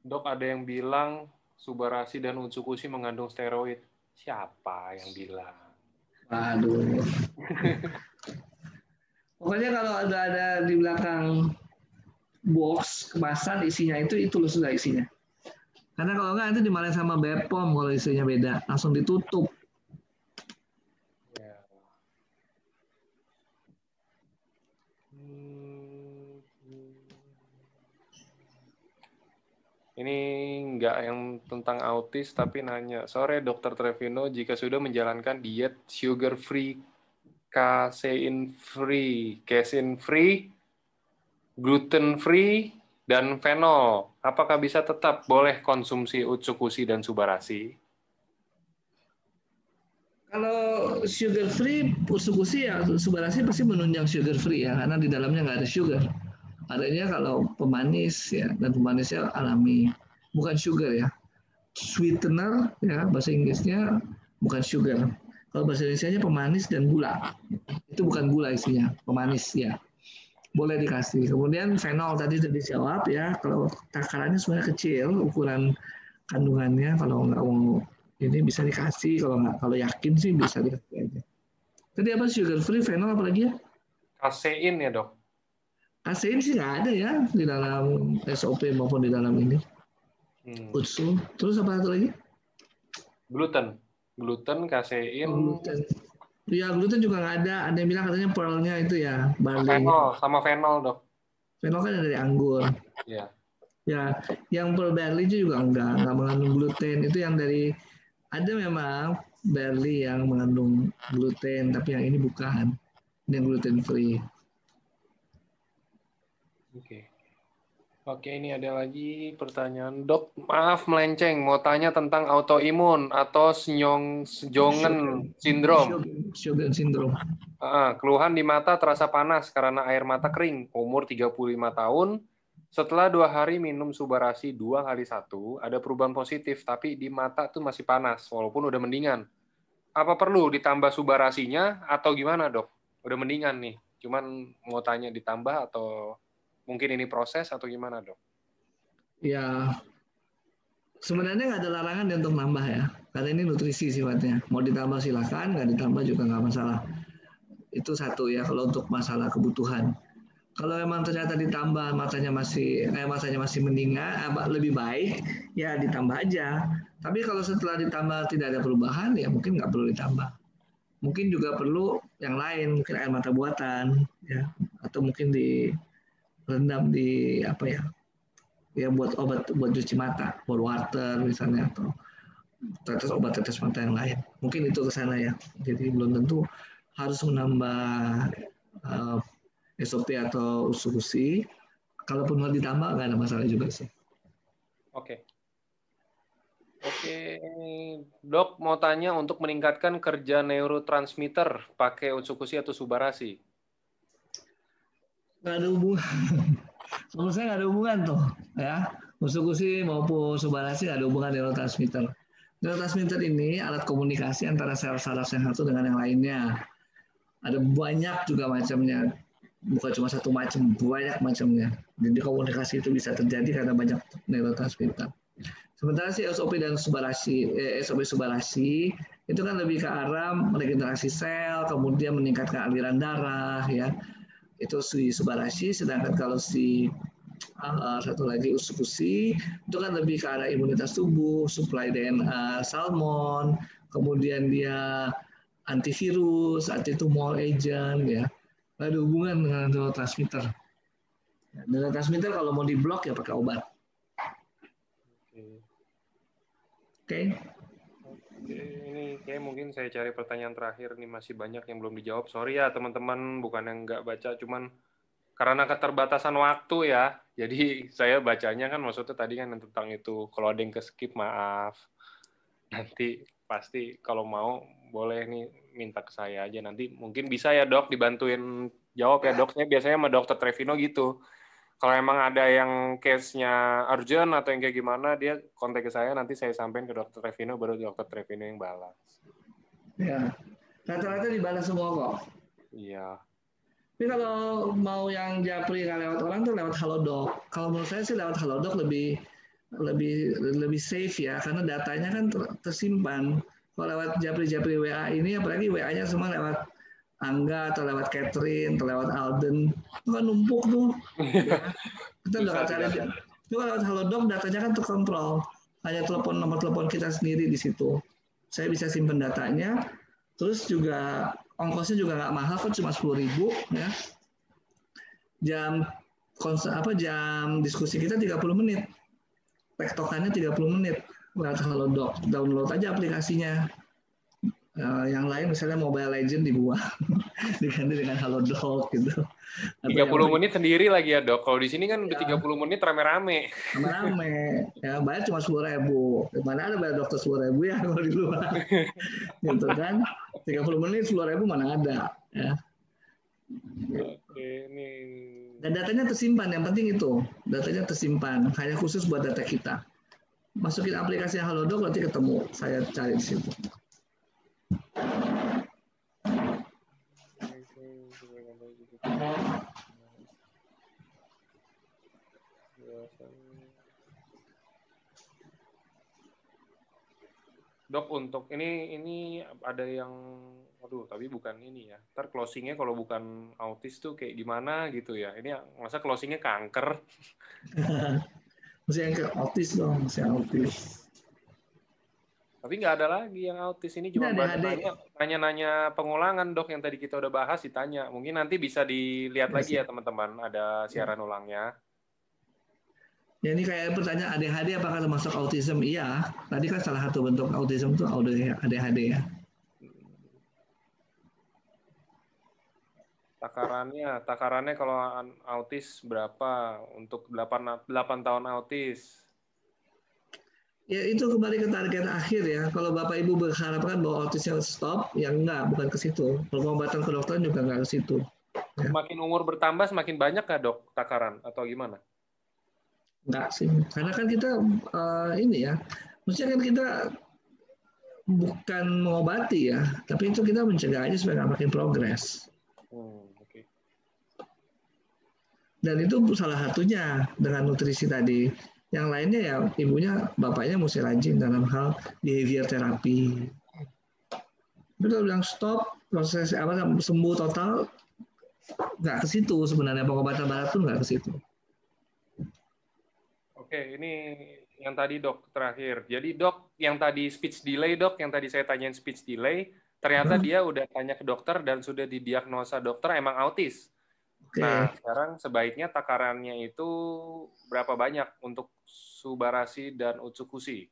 Dok, ada yang bilang Subarasi dan utsuk-usi mengandung steroid. Siapa yang bilang? Waduh. Pokoknya kalau ada di belakang box kemasan isinya itu loh sudah isinya. Karena kalau nggak nanti dimarahin sama BPOM kalau isinya beda, langsung ditutup. Ya. Ini nggak yang tentang autis, tapi nanya, sore Dr. Trevino, jika sudah menjalankan diet sugar free, casein free, gluten free, dan fenol, apakah bisa tetap boleh konsumsi utsuk-usi dan Subarasi? Kalau sugar free, utsuk-usi ya Subarasi pasti menunjang sugar free ya, karena di dalamnya nggak ada sugar. Adanya kalau pemanis ya, dan pemanisnya alami, bukan sugar ya. Sweetener ya bahasa Inggrisnya, bukan sugar. Kalau bahasa Indonesianya pemanis dan gula. Itu bukan gula isinya, pemanis ya. Boleh dikasih. Kemudian fenol tadi sudah dijawab ya. Kalau takarannya sebenarnya kecil, ukuran kandungannya kalau nggak mau ini bisa dikasih. Kalau yakin sih bisa dikasih aja. Tadi apa sugar free, fenol apa lagi ya? Kasein ya dok? Kasein sih nggak ada ya di dalam SOP maupun di dalam ini. Utsu. Terus apa satu lagi? Gluten, kasein. Gluten. Ya gluten juga nggak ada. Ada yang bilang katanya pearl-nya itu ya barley. Fenol, sama fenol dok. Fenol kan dari anggur. Iya. Ya, yang pearl barley juga nggak mengandung gluten. Itu yang dari ada memang barley yang mengandung gluten, tapi yang ini bukan. Ini yang gluten free. Oke, ini ada lagi pertanyaan. Dok, maaf melenceng. Mau tanya tentang autoimun atau Sjögren syndrome. Sjögren syndrome. Keluhan di mata terasa panas karena air mata kering. Umur 35 tahun. Setelah 2 hari minum Subarasi 2 kali 1, ada perubahan positif, tapi di mata tuh masih panas, walaupun udah mendingan. Apa perlu ditambah Subarasinya atau gimana dok? Udah mendingan nih. Cuman mau tanya ditambah atau mungkin ini proses atau gimana dok? Ya, sebenarnya nggak ada larangan untuk nambah ya, karena ini nutrisi sifatnya. Mau ditambah silakan, nggak ditambah juga nggak masalah. Itu satu ya kalau untuk masalah kebutuhan. Kalau memang ternyata ditambah matanya masih mendingan, lebih baik, ya ditambah aja. Tapi kalau setelah ditambah tidak ada perubahan, ya mungkin nggak perlu ditambah. Mungkin juga perlu yang lain, mungkin air mata buatan, ya, atau mungkin direndam di apa ya buat obat buat cuci mata, bottle water misalnya, atau tetes mata yang lain. Mungkin itu ke sana ya. Jadi belum tentu harus menambah SOP atau usukusi. Kalaupun mau ditambah nggak ada masalah juga sih. Oke, Dok mau tanya untuk meningkatkan kerja neurotransmitter pakai usukusi atau subarasi? Nggak ada hubungan. Menurut saya nggak ada hubungan tuh, ya. Usukusi maupun subarasi nggak ada hubungan neurotransmitter. Neurotransmitter ini alat komunikasi antara sel saraf yang satu dengan yang lainnya. Ada banyak juga macamnya, bukan cuma satu macam, banyak macamnya. Jadi komunikasi itu bisa terjadi karena banyak neurotransmitter. Sementara si SOP dan SOP subarasi itu kan lebih ke arah regenerasi sel, kemudian meningkatkan aliran darah, ya. Itu si subarasi. Sedangkan kalau si satu lagi usukusi itu kan lebih ke arah imunitas tubuh, suplai DNA salmon, kemudian dia antivirus, antitumor agent, ya. Ada hubungan dengan neurotransmitter. Neurotransmitter kalau mau diblok ya pakai obat. Oke. Ini kayak mungkin saya cari pertanyaan terakhir nih, masih banyak yang belum dijawab. Sorry ya teman-teman, bukan yang nggak baca, cuman karena keterbatasan waktu ya. Jadi saya bacanya kan maksudnya tadi kan tentang itu. Kalau ada yang ke-skip maaf. Nanti pasti kalau mau boleh nih minta ke saya aja. Nanti mungkin bisa ya Dok dibantuin jawab ya Dok. Saya biasanya sama Dokter Trevino gitu. Kalau emang ada yang case-nya urgent atau yang kayak gimana, dia kontak ke saya, nanti saya sampaikan ke Dokter Trevino, baru Dokter Trevino yang balas. Ya, rata-rata dibalas semua kok. Iya. Tapi kalau mau yang japri nggak lewat orang tuh lewat Halodoc. Kalau menurut saya sih lewat Halodoc lebih safe ya, karena datanya kan tersimpan. Kalau lewat japri WA ini, apalagi WA-nya semua lewat Angga atau lewat Catherine atau lewat Alden, itu kan numpuk tuh. Ya. Kita udah cari. Itu lewat Halodoc datanya kan terkontrol. Hanya nomor telepon kita sendiri di situ. Saya bisa simpan datanya. Terus juga ongkosnya juga nggak mahal, kok cuma 10.000 ya. Jam diskusi kita 30 menit. Tektokannya 30 menit lewat Halodoc. Download aja aplikasinya. Yang lain misalnya Mobile Legend dibuang diganti dengan Halodoc gitu. 30 menit sendiri lagi ya Dok. Kalau di sini kan udah 30 menit rame-rame. Rame-rame. Ya bayar cuma 10.000. Mana ada bayar dokter 10.000 ya kalau di luar. Gitu kan. 30 menit 10.000 mana ada ya. Oke, ini. Dan datanya tersimpan, yang penting itu. Datanya tersimpan, hanya khusus buat data kita. Masukin aplikasi Halodoc nanti ketemu. Saya cari di situ. Dok, untuk ini ada yang, aduh, tapi bukan ini ya. Ntar closingnya kalau bukan autis tuh kayak gimana gitu ya. Ini masa closingnya kanker. Mesti yang ke autis dong, mesti autis. Tapi nggak ada lagi yang autis, ini cuma nanya-nanya pengulangan Dok, yang tadi kita udah bahas ditanya. Mungkin nanti bisa dilihat lagi ya teman-teman, ada siaran ulangnya. Ya ini kayak pertanyaan ADHD apakah termasuk autism? Iya, tadi kan salah satu bentuk autism itu ADHD ya. Takarannya kalau autis berapa untuk 8 tahun autis? Ya itu kembali ke target akhir ya. Kalau Bapak Ibu berharapkan bahwa autisnya stop, ya enggak, bukan ke situ. Pengobatan kedokteran juga enggak ke situ. Ya. Semakin umur bertambah semakin banyak nggak Dok takaran atau gimana? Enggak sih, karena kan kita ini ya, maksudnya kan kita bukan mengobati ya, tapi itu kita mencegah aja supaya nggak makin progres. Okay. Dan itu salah satunya dengan nutrisi tadi. Yang lainnya ya ibunya, bapaknya mesti rajin dalam hal behavior terapi. Tapi kalau bilang stop, proses sembuh total, nggak ke situ sebenarnya, pengobatan barat pun nggak ke situ. Oke, ini yang tadi dok terakhir. Jadi dok, yang tadi speech delay dok, yang tadi saya tanyain speech delay, ternyata dia udah tanya ke dokter dan sudah didiagnosa dokter emang autis. Oke. Nah, sekarang sebaiknya takarannya itu berapa banyak untuk Subarasi dan Utsukushi?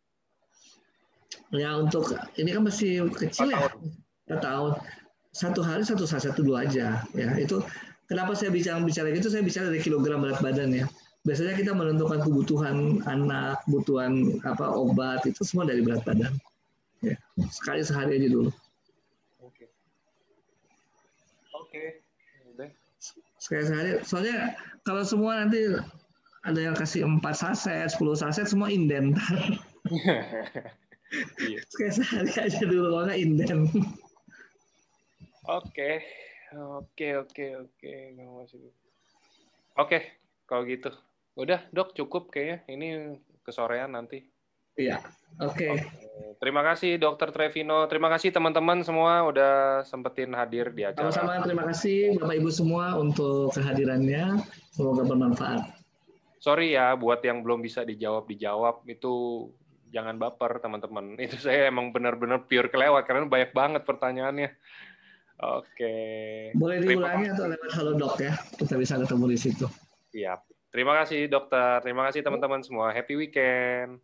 Ya untuk ini kan masih kecil 4 ya, tahun. 4 tahun. Satu hari satu saset dulu aja ya. Itu kenapa saya bicara gitu, saya bicara dari kilogram berat badan ya. Biasanya kita menentukan kebutuhan anak, kebutuhan obat itu semua dari berat badan. Ya. Sekali sehari aja dulu. Oke. Oke. Udah. Sekali sehari. Soalnya kalau semua nanti ada yang kasih 4 saset, 10 saset, semua inden. Iya. Sekali sehari aja dulu, kalau nggak inden. Oke. Oke, kalau gitu. Udah, dok, cukup kayaknya. Ini kesorean nanti. Iya, oke. Terima kasih Dokter Trevino. Terima kasih teman-teman semua udah sempetin hadir di acara. Sama-sama, terima kasih Bapak Ibu semua untuk kehadirannya. Semoga bermanfaat. Sorry ya buat yang belum bisa dijawab itu jangan baper teman-teman. Itu saya emang benar-benar pure kelewat karena banyak banget pertanyaannya. Oke. Boleh diulangi atau lewat Halodoc ya, kita bisa ketemu di situ. Siap. Terima kasih dokter. Terima kasih teman-teman semua. Happy weekend.